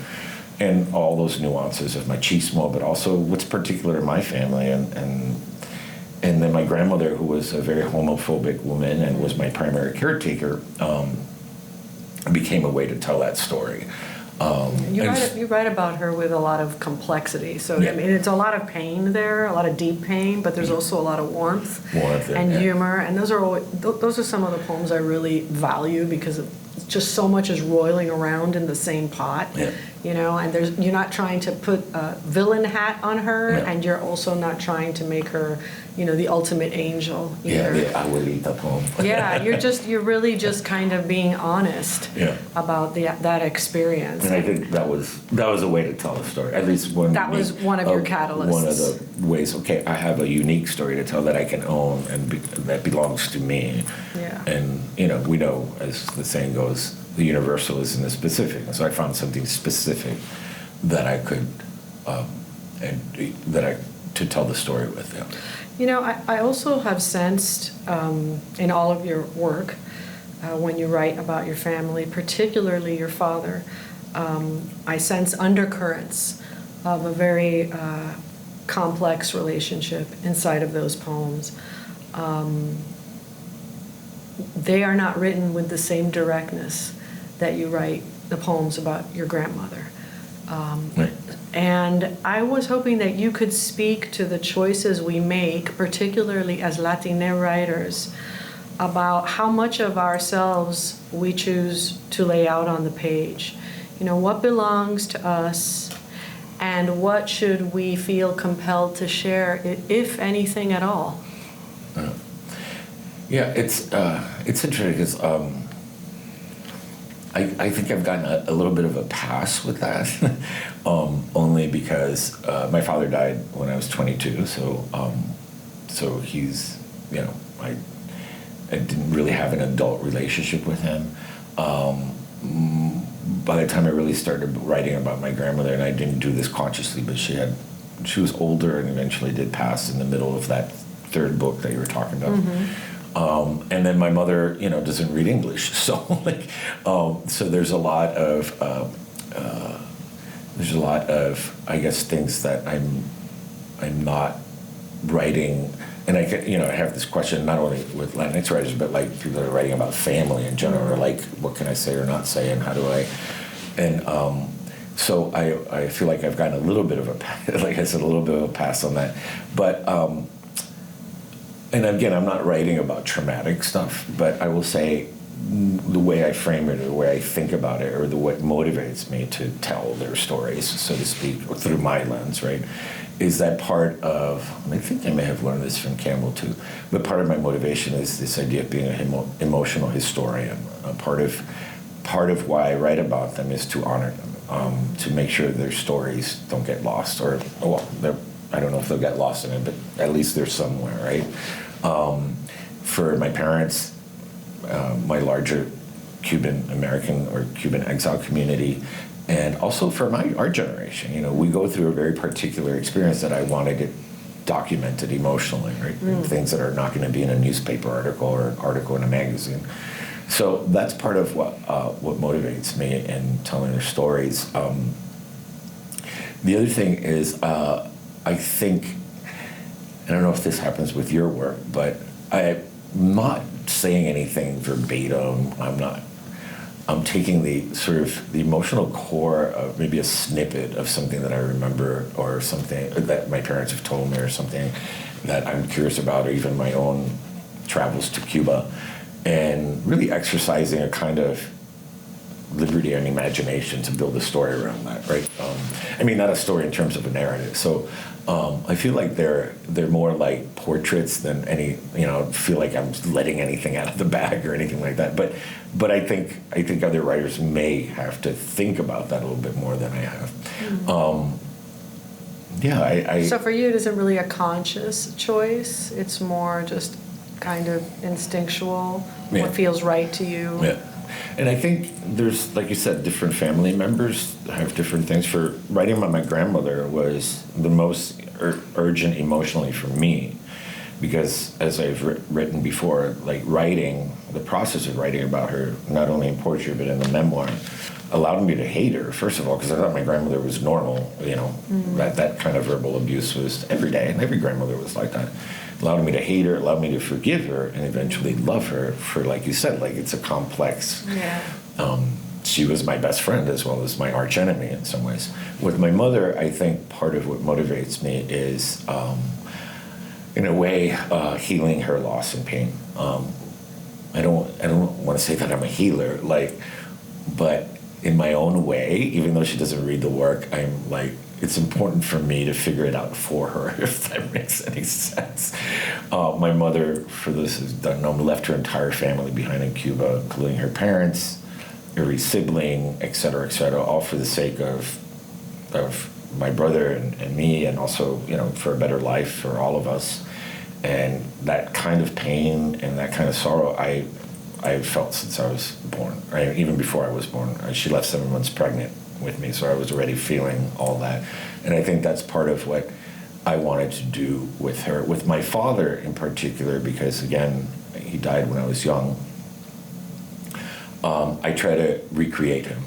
and all those nuances of machismo, but also what's particular in my family, and then my grandmother, who was a very homophobic woman and was my primary caretaker, became a way to tell that story. You write about her with a lot of complexity. So, Yeah. I mean, it's a lot of pain there, a lot of deep pain, but there's also a lot of warmth and yeah. humor. And those are some of the poems I really value because just so much is roiling around in the same pot. Yeah. You know, and you're not trying to put a villain hat on her, Yeah. and you're also not trying to make her, you know, the ultimate angel either. Yeah, the abuelita poem. Yeah, you're really just kind of being honest Yeah. about that experience. And I think that was a way to tell the story. At least one. That was one of your catalysts. One of the ways. Okay, I have a unique story to tell that I can own and that belongs to me. Yeah. And you know, we know, as the saying goes, the universal is in the specific. And so I found something specific that I could, to tell the story with. Yeah. You know, I also have sensed in all of your work, when you write about your family, particularly your father, I sense undercurrents of a very complex relationship inside of those poems. They are not written with the same directness that you write the poems about your grandmother. Right. And I was hoping that you could speak to the choices we make, particularly as Latina writers, about how much of ourselves we choose to lay out on the page. You know, what belongs to us and what should we feel compelled to share, if anything at all? Yeah, it's interesting because I think I've gotten a little bit of a pass with that, only because my father died when I was 22, so he's, you know, I didn't really have an adult relationship with him. By the time I really started writing about my grandmother, and I didn't do this consciously, but she was older and eventually did pass in the middle of that third book that you were talking about. Mm-hmm. And then my mother, you know, doesn't read English, so so there's a lot of I guess things that I'm not writing, and I have this question not only with Latinx writers, but like people that are writing about family in general, or like what can I say or not say, and how do I, and so I feel like I've gotten a little bit of a little bit of a pass on that, but. And again, I'm not writing about traumatic stuff, but I will say the way I frame it, or the way I think about it, or what motivates me to tell their stories, so to speak, or through my lens, right, is that part of, and I think I may have learned this from Campbell too, but part of my motivation is this idea of being an emotional historian. Part of why I write about them is to honor them, to make sure their stories don't get lost, or, well, I don't know if they'll get lost in it, but at least they're somewhere, right? For my parents, my larger Cuban American or Cuban exile community, and also for our generation, you know, we go through a very particular experience that I wanted it documented emotionally, right? Things that are not going to be in a newspaper article or an article in a magazine. So that's part of what motivates me in telling their stories. The other thing is, I think, I don't know if this happens with your work, but I'm not saying anything verbatim. I'm taking the sort of the emotional core of maybe a snippet of something that I remember, or something that my parents have told me, or something that I'm curious about, or even my own travels to Cuba, and really exercising a kind of liberty and imagination to build a story around that, right? I mean, not a story in terms of a narrative. So I feel like they're more like portraits than any, you know, feel like I'm letting anything out of the bag or anything like that. But I think other writers may have to think about that a little bit more than I have. Mm-hmm. So for you, it isn't really a conscious choice. It's more just kind of instinctual, what feels right to you. Yeah. And I think there's, like you said, different family members have different things. For writing about my grandmother was the most urgent emotionally for me, because as I've written before, like the process of writing about her, not only in poetry but in the memoir, allowed me to hate her, first of all, because I thought my grandmother was normal, you know, that kind of verbal abuse was every day, and every grandmother was like that. Allowed me to hate her, allowed me to forgive her, and eventually love her for, like you said, like it's a complex she was my best friend as well as my arch enemy in some ways. With my mother, I think part of what motivates me is, in a way, healing her loss and pain. I don't want to say that I'm a healer, but in my own way, even though she doesn't read the work, I'm like, it's important for me to figure it out for her, if that makes any sense. My mother, for those who don't know, left her entire family behind in Cuba, including her parents, every sibling, et cetera, all for the sake of my brother and me, and also, for a better life for all of us. And that kind of pain and that kind of sorrow, I've felt since I was born, right? Even before I was born. She left 7 months pregnant with me, so I was already feeling all that. And I think that's part of what I wanted to do with her. With my father in particular, because again, he died when I was young, I try to recreate him.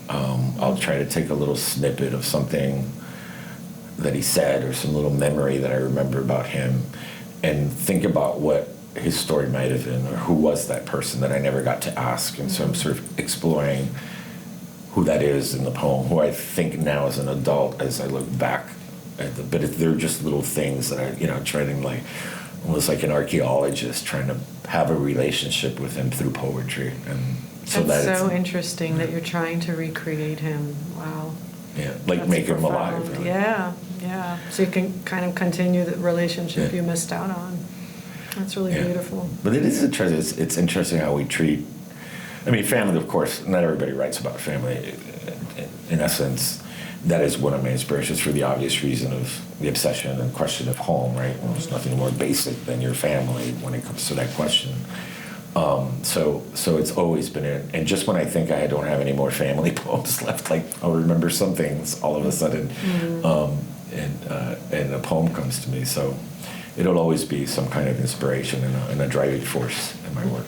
I'll try to take a little snippet of something that he said or some little memory that I remember about him and think about what his story might have been, or who was that person that I never got to ask. And so I'm sort of exploring who that is in the poem, who I think now as an adult, as I look back at but they're just little things that I, trying to almost like an archaeologist trying to have a relationship with him through poetry. And so that's so interesting that you're trying to recreate him. Wow. Yeah, that's make him alive. Really. Yeah. So you can kind of continue the relationship you missed out on. That's really beautiful. But it is interesting. It's interesting how we treat. Family, of course, not everybody writes about family. In essence, that is one of my inspirations for the obvious reason of the obsession and question of home, right? Well, there's nothing more basic than your family when it comes to that question. So it's always been it. And just when I think I don't have any more family poems left, I'll remember some things all of a sudden, and a poem comes to me. So it'll always be some kind of inspiration and a driving force in my work.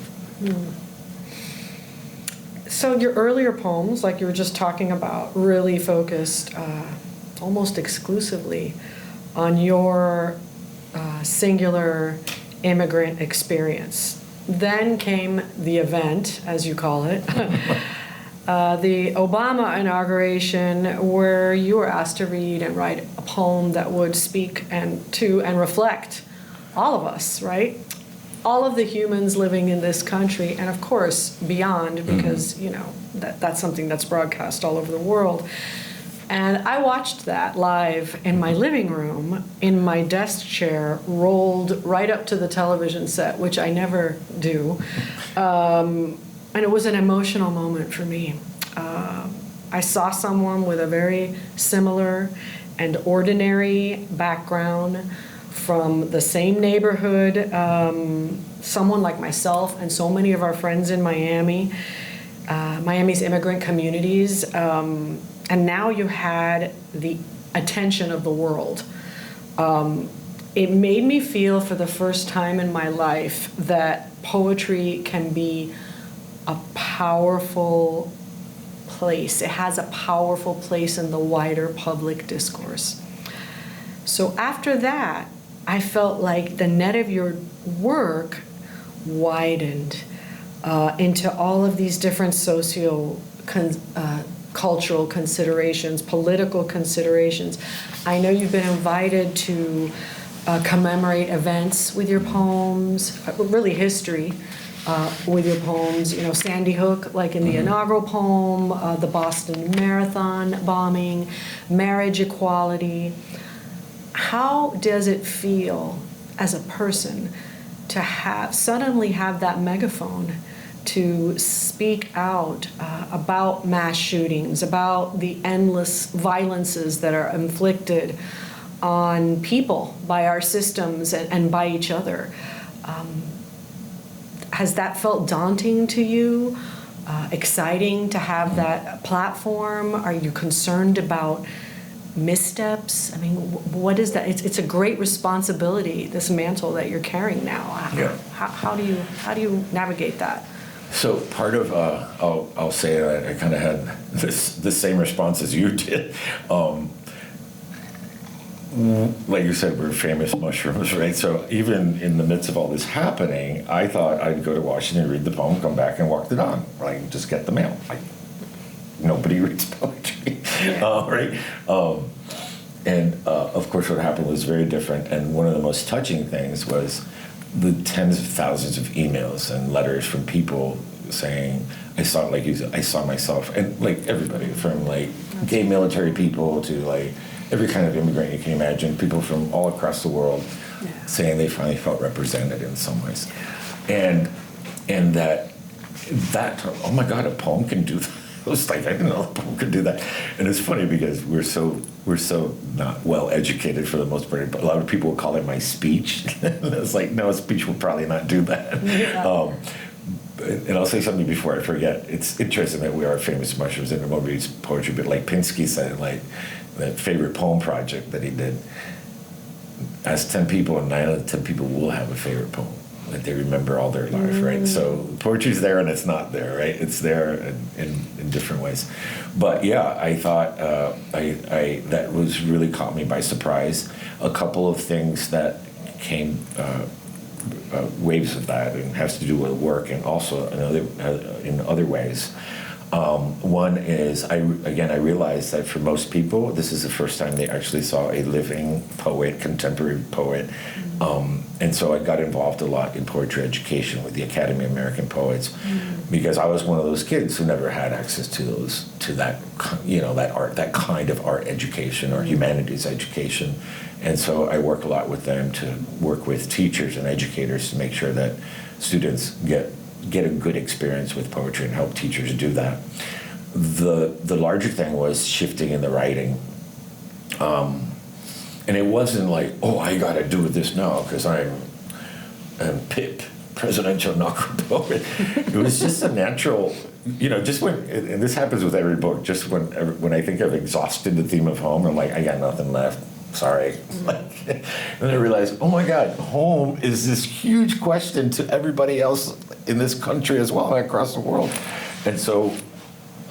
So your earlier poems, like you were just talking about, really focused almost exclusively on your singular immigrant experience. Then came the event, as you call it, the Obama inauguration, where you were asked to read and write a poem that would speak to and reflect all of us, right? All of the humans living in this country, and of course beyond, because that's something that's broadcast all over the world. And I watched that live in my living room, in my desk chair, rolled right up to the television set, which I never do. And it was an emotional moment for me. I saw someone with a very similar and ordinary background from the same neighborhood, someone like myself and so many of our friends in Miami, Miami's immigrant communities, and now you had the attention of the world. It made me feel for the first time in my life that poetry can be a powerful place. It has a powerful place in the wider public discourse. So after that, I felt like the net of your work widened into all of these different cultural considerations, political considerations. I know you've been invited to commemorate events with your poems, really history with your poems. Sandy Hook, like in the inaugural poem, the Boston Marathon bombing, marriage equality. How does it feel as a person to suddenly have that megaphone to speak out about mass shootings, about the endless violences that are inflicted on people by our systems and by each other? Has that felt daunting to you? Exciting to have that platform? Are you concerned about missteps? What is that? It's a great responsibility, this mantle that you're carrying now. Yeah. How do you navigate that? So part of I'll say that I kind of had the same response as you did. Like you said, we're famous mushrooms, right? So even in the midst of all this happening, I thought I'd go to Washington, read the poem, come back, and walk the dog, just get the mail. nobody reads poetry, Yeah. right? And of course, what happened was very different. And one of the most touching things was the tens of thousands of emails and letters from people saying, I saw, like you said, I saw myself, and like everybody from like gay military people to like every kind of immigrant you can imagine, people from all across the world saying they finally felt represented in some ways. And that, oh my God, a poem can do that. I was like, I didn't know a poem could do that. And it's funny because we're so not well educated for the most part. But a lot of people will call it my speech. And it's like, no, a speech will probably not do that. Yeah. And I'll say something before I forget. It's interesting that we are famous mushrooms and nobody reads poetry, but like Pinsky said, like that favorite poem project that he did, ask 10 people and 9 out of 10 people will have a favorite poem that they remember all their life, right? So poetry's there and it's not there, right? It's there in different ways. But yeah, I thought I that was really caught me by surprise. A couple of things that came waves of that, and has to do with work and also in other ways. One is I realized that for most people, this is the first time they actually saw a living poet, contemporary poet. And so I got involved a lot in poetry education with the Academy of American Poets, because I was one of those kids who never had access to that art, that kind of art education or humanities education. And so I work a lot with them to work with teachers and educators to make sure that students get a good experience with poetry and help teachers do that. The larger thing was shifting in the writing. And it wasn't like, oh, I got to do this now because I'm Pip, presidential knocker poet. It was just a natural, just when, and this happens with every book, just when I think I've exhausted the theme of home, I'm like, I got nothing left. Sorry. And I realized, oh my God, home is this huge question to everybody else in this country as well and across the world. And so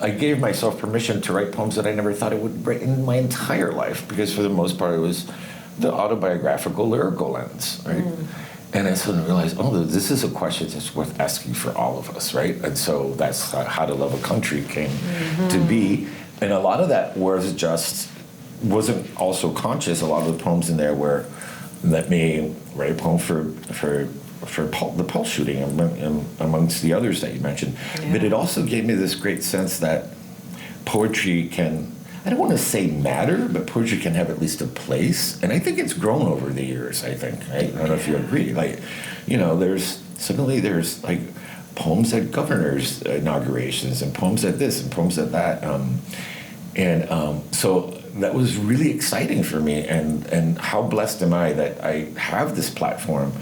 I gave myself permission to write poems that I never thought I would write in my entire life, because for the most part it was the autobiographical lyrical lens, right? And I suddenly realized, oh, this is a question that's worth asking for all of us, right? And so that's how To Love a Country came to be. And a lot of that wasn't also conscious. A lot of the poems in there were, let me write a poem for the Pulse shooting amongst the others that you mentioned. Yeah. But it also gave me this great sense that poetry can, I don't want to say matter, but poetry can have at least a place. And I think it's grown over the years, I think. Right? I don't know if you agree. Like, there's like poems at governors' inaugurations and poems at this and poems at that. So that was really exciting for me. And how blessed am I that I have this platform,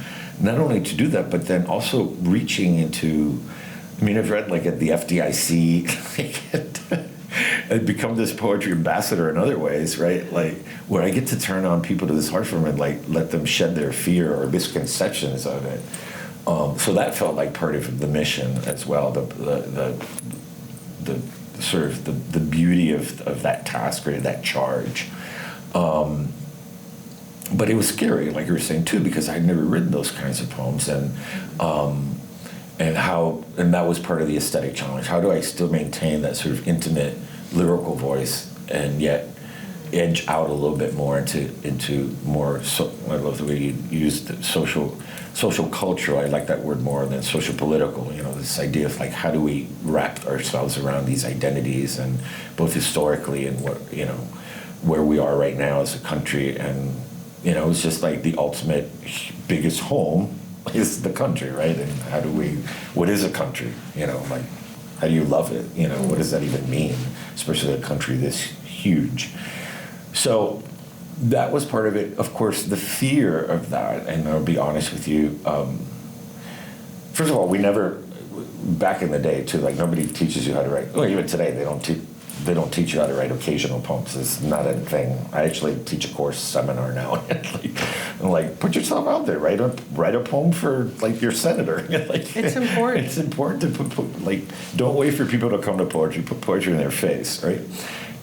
not only to do that, but then also reaching into, I've read like at the FDIC, and become this poetry ambassador in other ways, right? Like where I get to turn on people to this art form and like let them shed their fear or misconceptions of it. So that felt like part of the mission as well, the sort of the beauty of that task or that charge. But it was scary, like you were saying too, because I'd never written those kinds of poems, and that was part of the aesthetic challenge. How do I still maintain that sort of intimate lyrical voice and yet edge out a little bit more into more? I love the way you used social culture. I like that word more than social political. This idea of like how do we wrap ourselves around these identities, and both historically and where we are right now as a country. And it's just like the ultimate biggest home is the country, right? And what is a country? Like, how do you love it? What does that even mean? Especially a country this huge. So that was part of it. Of course, the fear of that, and I'll be honest with you, first of all, we never, back in the day too, like nobody teaches you how to write. Well, even today, they don't teach you how to write occasional poems. It's not a thing. I actually teach a course seminar now. like put yourself out there. Write a poem for like your senator. It's important. It's important to put like, don't wait for people to come to poetry. Put poetry in their face, right?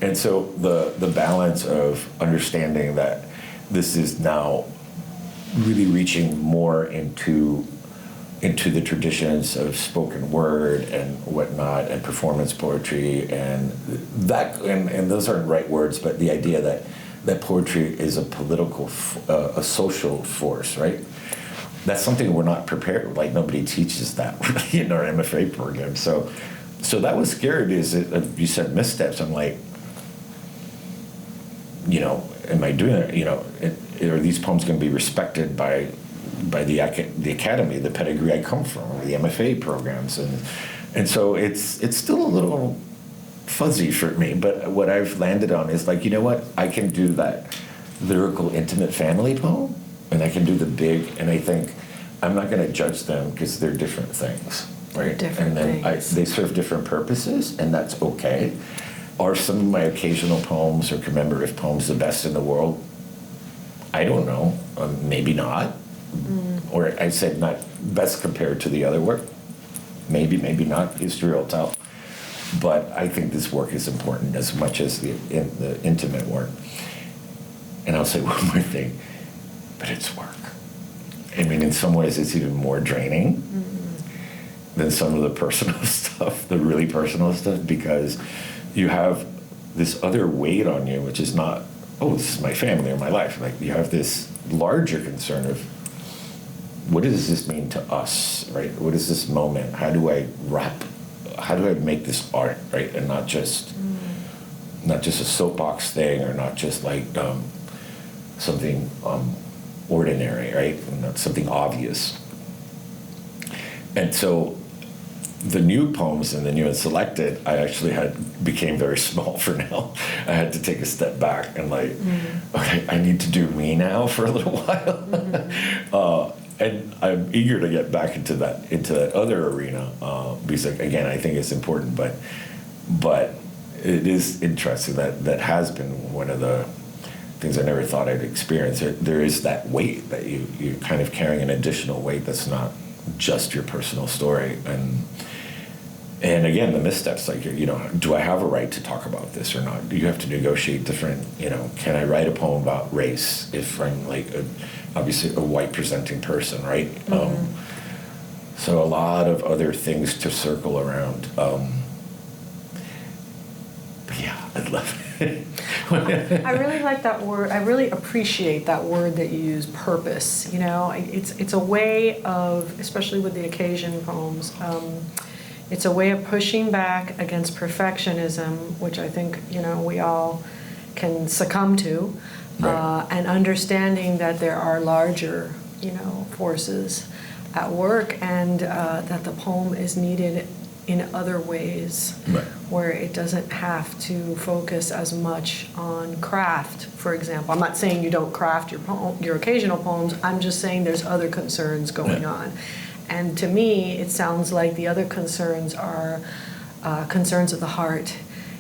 And so the balance of understanding that this is now really reaching more into into the traditions of spoken word and whatnot, and performance poetry, and that, and those aren't right words, but the idea that poetry is a political, a social force, right? That's something we're not prepared. Like nobody teaches that really in our MFA program. So that was scary because you said missteps. I'm like, am I doing it? Are these poems going to be respected by the academy, the pedigree I come from, or the MFA programs, and so it's still a little fuzzy for me. But what I've landed on is like, you know what, I can do that lyrical, intimate family poem, and I can do the big, and I think I'm not going to judge them because they're different things, right? Different and then things. They serve different purposes, and that's okay. Are some of my occasional poems or commemorative poems the best in the world? I don't know. Maybe not. Or I said not best compared to the other work. Maybe not. History will tell. But I think this work is important as much as the intimate work. And I'll say one more thing, but it's work. I mean, in some ways, it's even more draining than some of the personal stuff, the really personal stuff, because you have this other weight on you, which is not, oh, this is my family or my life. Like, you have this larger concern of, what does this mean to us, right? What is this moment? How do I make this art, right? And not just a soapbox thing, or not just like something ordinary, right? And not something obvious. And so the new poems and the new and selected, I actually became very small for now. I had to take a step back and like, okay, I need to do me now for a little while. And I'm eager to get back into that other arena, because again, I think it's important, but it is interesting that has been one of the things I never thought I'd experience. There is that weight that you're kind of carrying, an additional weight that's not just your personal story. And again, the missteps, like, do I have a right to talk about this or not? Do you have to negotiate different, can I write a poem about race if I'm like obviously a white presenting person, right? So a lot of other things to circle around. But yeah, I love it. I really like that word. I really appreciate that word that you use, purpose. It's a way of, especially with the occasion poems, it's a way of pushing back against perfectionism, which I think, we all can succumb to, right. And understanding that there are larger, forces at work, and that the poem is needed in other ways, right. Where it doesn't have to focus as much on craft, for example. I'm not saying you don't craft your occasional poems. I'm just saying there's other concerns going on. And to me, it sounds like the other concerns are concerns of the heart.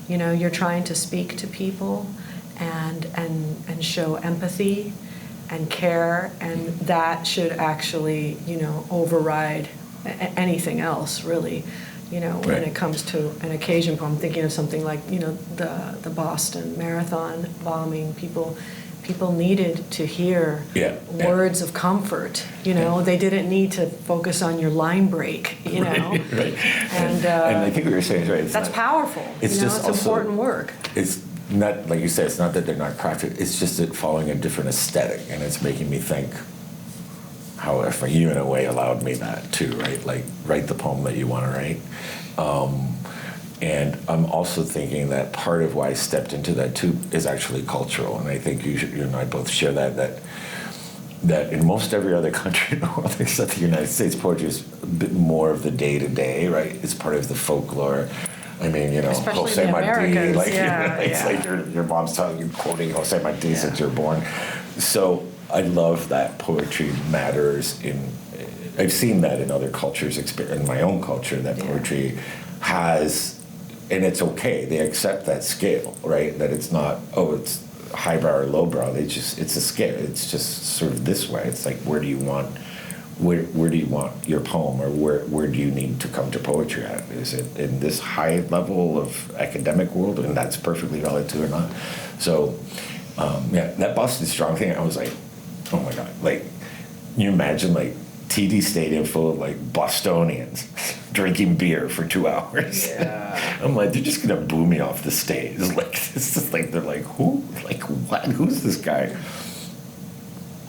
You're trying to speak to people and show empathy and care, and that should actually, override anything else, really. When it comes to an occasion poem, I'm thinking of something like, the Boston Marathon bombing. People needed to hear words of comfort. They didn't need to focus on your line break. Right. And I think what you're saying is right. That's powerful. It's just it's important work. It's not, like you said, it's not that they're not crafted. It's just that following a different aesthetic, and it's making me think how if you in a way allowed me that too, right? Like, write the poem that you want to write. And I'm also thinking that part of why I stepped into that too is actually cultural, and I think you and I both share that in most every other country in the world except the United States, poetry is a bit more of the day-to-day, right? It's part of the folklore. I mean, especially Jose the Marti, Americas, like, it's like your mom's telling you, quoting Jose Marti since you're born. So I love that poetry matters I've seen that in other cultures, in my own culture, that poetry has, and it's okay. They accept that scale, right? That it's not, it's highbrow or lowbrow. It's a scale. It's just sort of this way. It's like, where do you want your poem, or where do you need to come to poetry at? Is it in this high level of academic world, and that's perfectly valid too, or not? So, that Boston Strong thing, I was like, oh my God, like, can you imagine like TD Stadium full of like Bostonians drinking beer for 2 hours. Yeah. I'm like, they're just gonna boo me off the stage. Like, this is like, they're like, who? Like, what? Who's this guy?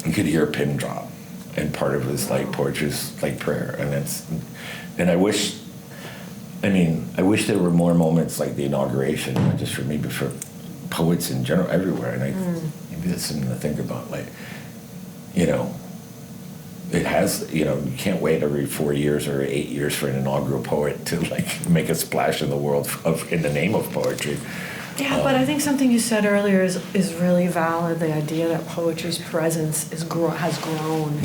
You could hear a pin drop, and part of his like poetry's like prayer, and I wish there were more moments like the inauguration, not just for me, but for poets in general, everywhere. And maybe that's something to think about. Like, it has, you can't wait every 4 years or 8 years for an inaugural poet to like make a splash in the world in the name of poetry. Yeah, but I think something you said earlier is really valid. The idea that poetry's presence has grown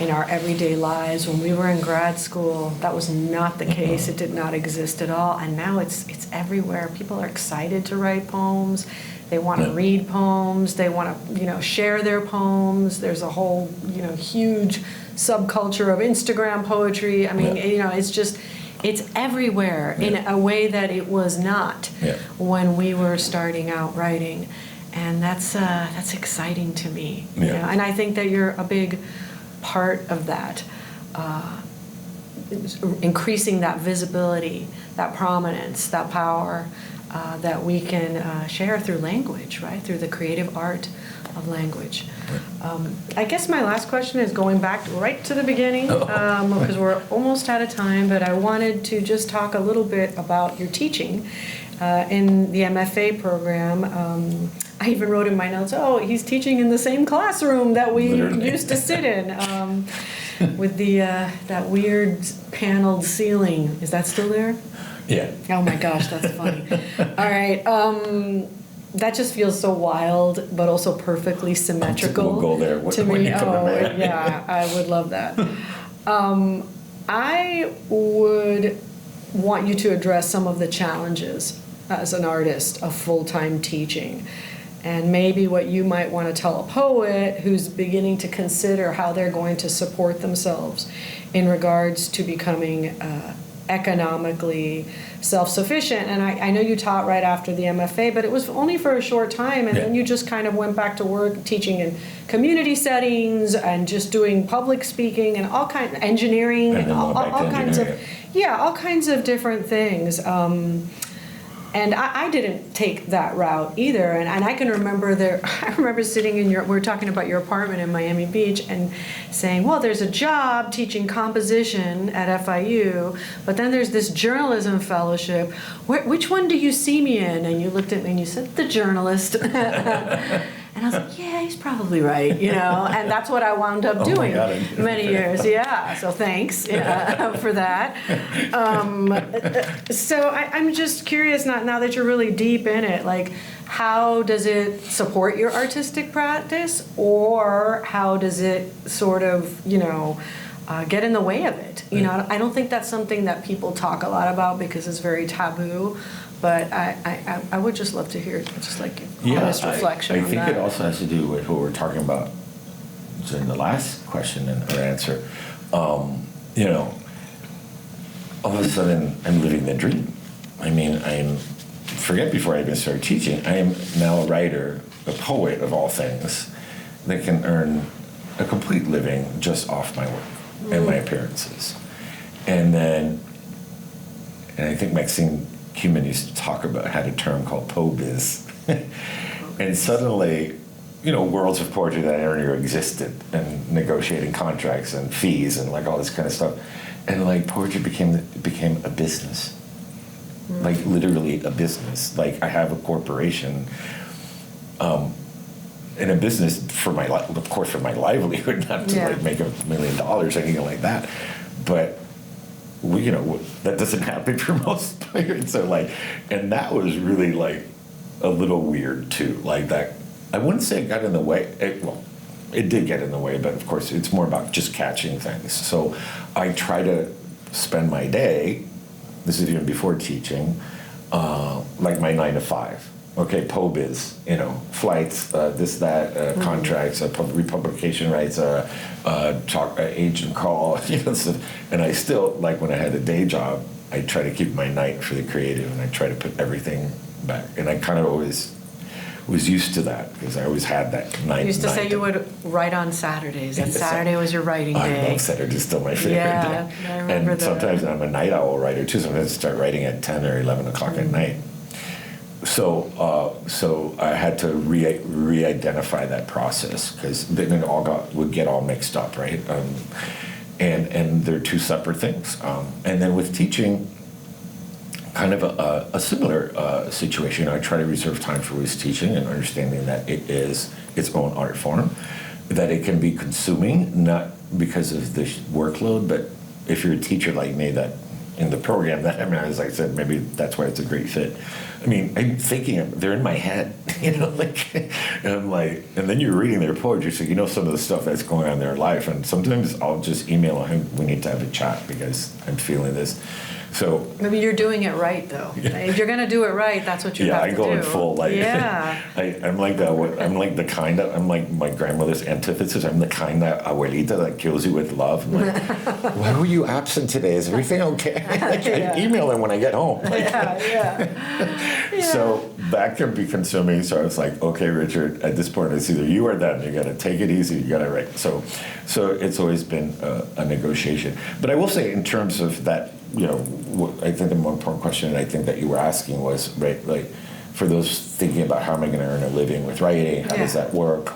in our everyday lives. When we were in grad school, that was not the case. It did not exist at all, and now it's everywhere. People are excited to write poems. They want to read poems. They want to share their poems. There's a whole huge subculture of Instagram poetry. I mean, it's everywhere in a way that it was not when we were starting out writing, and that's exciting to me. And I think that you're a big part of that, increasing that visibility, that prominence, that power that we can share through language, right? Through the creative art of language. I guess my last question is going back right to the beginning, because we're almost out of time, but I wanted to just talk a little bit about your teaching in the MFA program. I even wrote in my notes, he's teaching in the same classroom that we used to sit in, with that weird paneled ceiling. Is that still there? Yeah. Oh my gosh, that's funny. All right. That just feels so wild, but also perfectly symmetrical. We'll go there to when me. you come to Maine. Yeah, I would love that. I would want you to address some of the challenges as an artist of full-time teaching, and maybe what you might want to tell a poet who's beginning to consider how they're going to support themselves in regards to becoming economically self-sufficient. And I know you taught right after the MFA, but it was only for a short time, and then you just kind of went back to work teaching in community settings and just doing public speaking and all kinds of engineering and all kinds of all kinds of different things. And I didn't take that route either. And I can remember I remember sitting we were talking about your apartment in Miami Beach and saying, well, there's a job teaching composition at FIU, but then there's this journalism fellowship. Which one do you see me in? And you looked at me and you said, the journalist. And I was like, yeah, he's probably right, and that's what I wound up doing many years. Yeah, so thanks for that. So I'm just curious, now that you're really deep in it, like, how does it support your artistic practice, or how does it sort of, get in the way of it? I don't think that's something that people talk a lot about because it's very taboo. But I would just love to hear just like honest reflection on that. I think it also has to do with what we're talking about in the last question and answer. All of a sudden I'm living the dream. I mean, forget before I even started teaching, I am now a writer, a poet of all things, that can earn a complete living just off my work and my appearances. And I think Maxine Cumin used to talk about, had a term called po-biz. And suddenly, worlds of poetry that earlier existed, and negotiating contracts and fees and like all this kind of stuff. And like poetry became a business. Like literally a business. Like I have a corporation, in a business for my livelihood, not to like make $1 million or anything like that. But that doesn't happen for most players. So and that was really like a little weird too. Like that, I wouldn't say it got in the way. It did get in the way, but of course it's more about just catching things. So I try to spend my day, this is even before teaching, like my 9 to 5. Okay, po-biz, flights, this, that, contracts, republication rights, agent call, stuff. And I still, like when I had a day job, I try to keep my night for the creative, and I try to put everything back. And I kind of always was used to that because I always had that night. You used to say you would write on Saturdays, and Saturday was your writing day. I love Saturday's still my favorite Yeah, day. I remember and that. sometimes I'm a night owl writer too. Sometimes I start writing at 10 or 11 o'clock at night. So I had to re-identify that process because then it all would get all mixed up, right? And they're two separate things. And then with teaching, kind of a similar situation. I try to reserve time for his teaching and understanding that it is its own art form, that it can be consuming, not because of the workload, but if you're a teacher like me, that in the program that I mean, as I said, maybe that's why it's a great fit. I mean, I'm thinking they're in my head, like, and I'm like, and then you're reading their poetry, so you know some of the stuff that's going on in their life, and sometimes I'll just email him, we need to have a chat because I'm feeling this. So Maybe you're doing it right, though. If you're gonna do it right, that's what you have to do. Yeah, I go in full, like, yeah. I'm like I'm like my grandmother's antithesis. I'm the kind of abuelita that kills you with love. I'm like, why were you absent today? Is everything okay? Like, I email him when I get home. Like, Yeah. So that can be consuming. So I was like, okay, Richard, at this point, it's either you or them. You got to take it easy. You got to write. So it's always been a negotiation. But I will say, in terms of that, I think the more important question I think that you were asking was, right, like, for those thinking about how am I going to earn a living with writing, how does that work?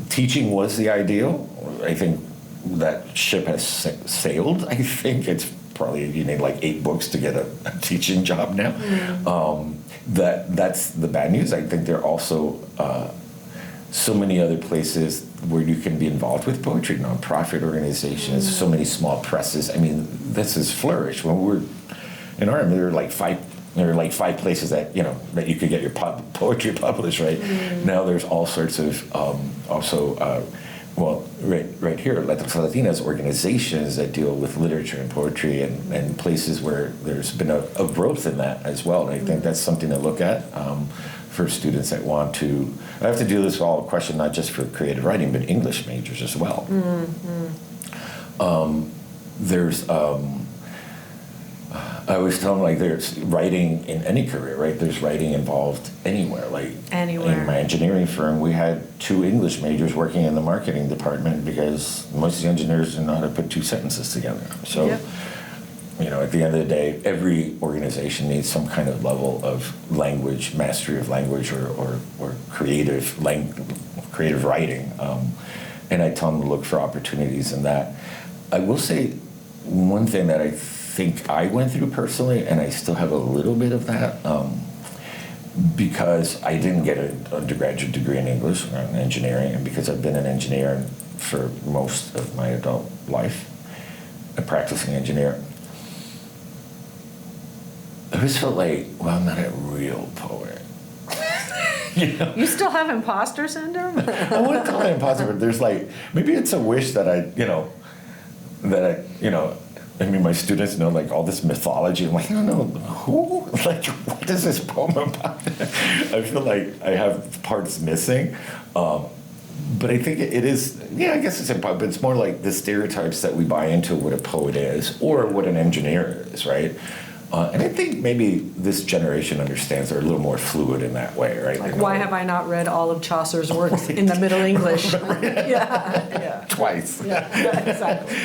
Teaching was the ideal. I think that ship has sailed. I think it's probably you need like 8 books to get a teaching job now. That's the bad news. I think there are also so many other places where you can be involved with poetry, nonprofit organizations, so many small presses. I mean, this has flourished. When we were in Arnhem, there were like 5 places that that you could get your poetry published. Right now, there's all sorts of right here, Letras Latinas, organizations that deal with literature and poetry, and places where there's been a growth in that as well. And I think that's something to look at for students that want to. I have to do this all question not just for creative writing, but English majors as well. There's I always tell them, like, there's writing in any career, right? There's writing involved anywhere. Like anywhere. In my engineering firm, we had 2 English majors working in the marketing department because most of the engineers didn't know how to put 2 sentences together. So, at the end of the day, every organization needs some kind of level of language, mastery of language, or creative writing. And I tell them to look for opportunities in that. I will say one thing that I think I went through personally, and I still have a little bit of that, because I didn't get an undergraduate degree in English or in engineering, and because I've been an engineer for most of my adult life, a practicing engineer, I always felt like, well, I'm not a real poet. You still have imposter syndrome? I wouldn't call it imposter, but there's like, maybe it's a wish that I mean, my students know, like, all this mythology. I'm like, I don't know, who? Like, what is this poem about? I feel like I have parts missing. But I think it is, I guess it's important, but it's more like the stereotypes that we buy into what a poet is or what an engineer is, right? And I think maybe this generation understands they're a little more fluid in that way, right? Like, why have I not read all of Chaucer's works in the Middle English? Twice. Exactly.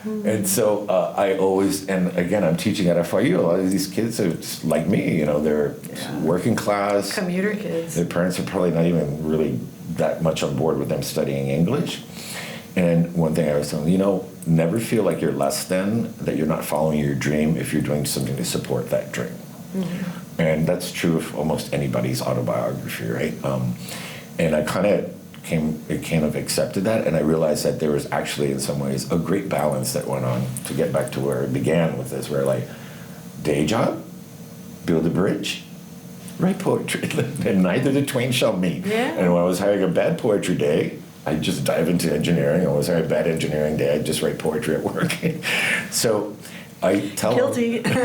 And so I always, and again, I'm teaching at FIU. A lot of these kids are just like me, they're working class. Commuter kids. Their parents are probably not even really that much on board with them studying English. And one thing I was telling them, never feel like you're less than, that you're not following your dream if you're doing something to support that dream. And that's true of almost anybody's autobiography, right? And I kind of accepted that, and I realized that there was actually, in some ways, a great balance that went on to get back to where it began with this, where, like, day job, build a bridge, write poetry, and neither the twain shall meet. And when I was having a bad poetry day, I just dive into engineering. And when I was having a bad engineering day, I just write poetry at work. So I tell Guilty. them,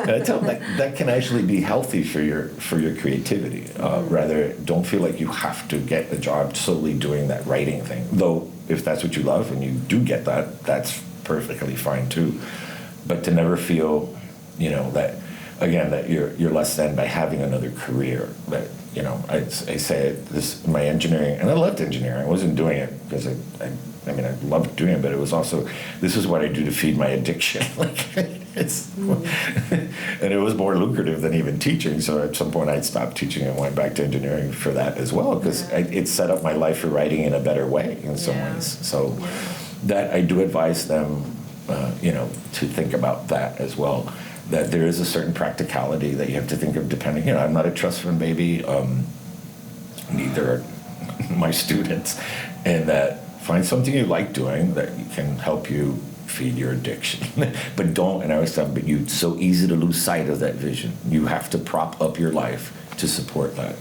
I tell them that can actually be healthy for your creativity. Rather, don't feel like you have to get a job solely doing that writing thing. Though, if that's what you love and you do get that, that's perfectly fine too. But to never feel, that again, that you're less than by having another career. That, you know, I say this, my engineering, and I loved engineering. I wasn't doing it because I mean, I loved doing it, but it was also, this is what I do to feed my addiction. Like, it's, and it was more lucrative than even teaching. So at some point I stopped teaching and went back to engineering for that as well, because it set up my life for writing in a better way in some ways. So that I do advise them, you know, to think about that as well. That there is a certain practicality that you have to think of depending, you know, I'm not a trust fund baby, neither are my students, and that find something you like doing that can help you feed your addiction. But don't, and I always tell them, but it's so easy to lose sight of that vision. You have to prop up your life to support that.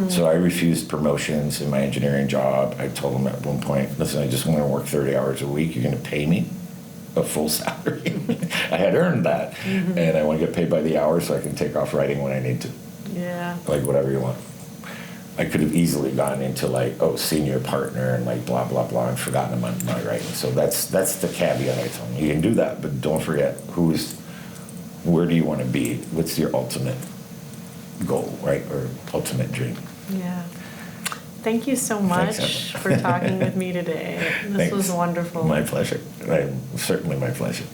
So I refused promotions in my engineering job. I told them at one point, listen, I just want to work 30 hours a week. You're going to pay me a full salary. I had earned that. And I want to get paid by the hour so I can take off writing when I need to. Yeah. Like whatever you want. I could have easily gone into like, oh, senior partner and like blah, blah, blah, and forgotten about my writing. So that's the caveat I tell them. You can do that, but don't forget where do you want to be? What's your ultimate goal, right? Or ultimate dream. Yeah. Thank you so much Thanks, for talking with me today. This was wonderful. My pleasure. Certainly my pleasure.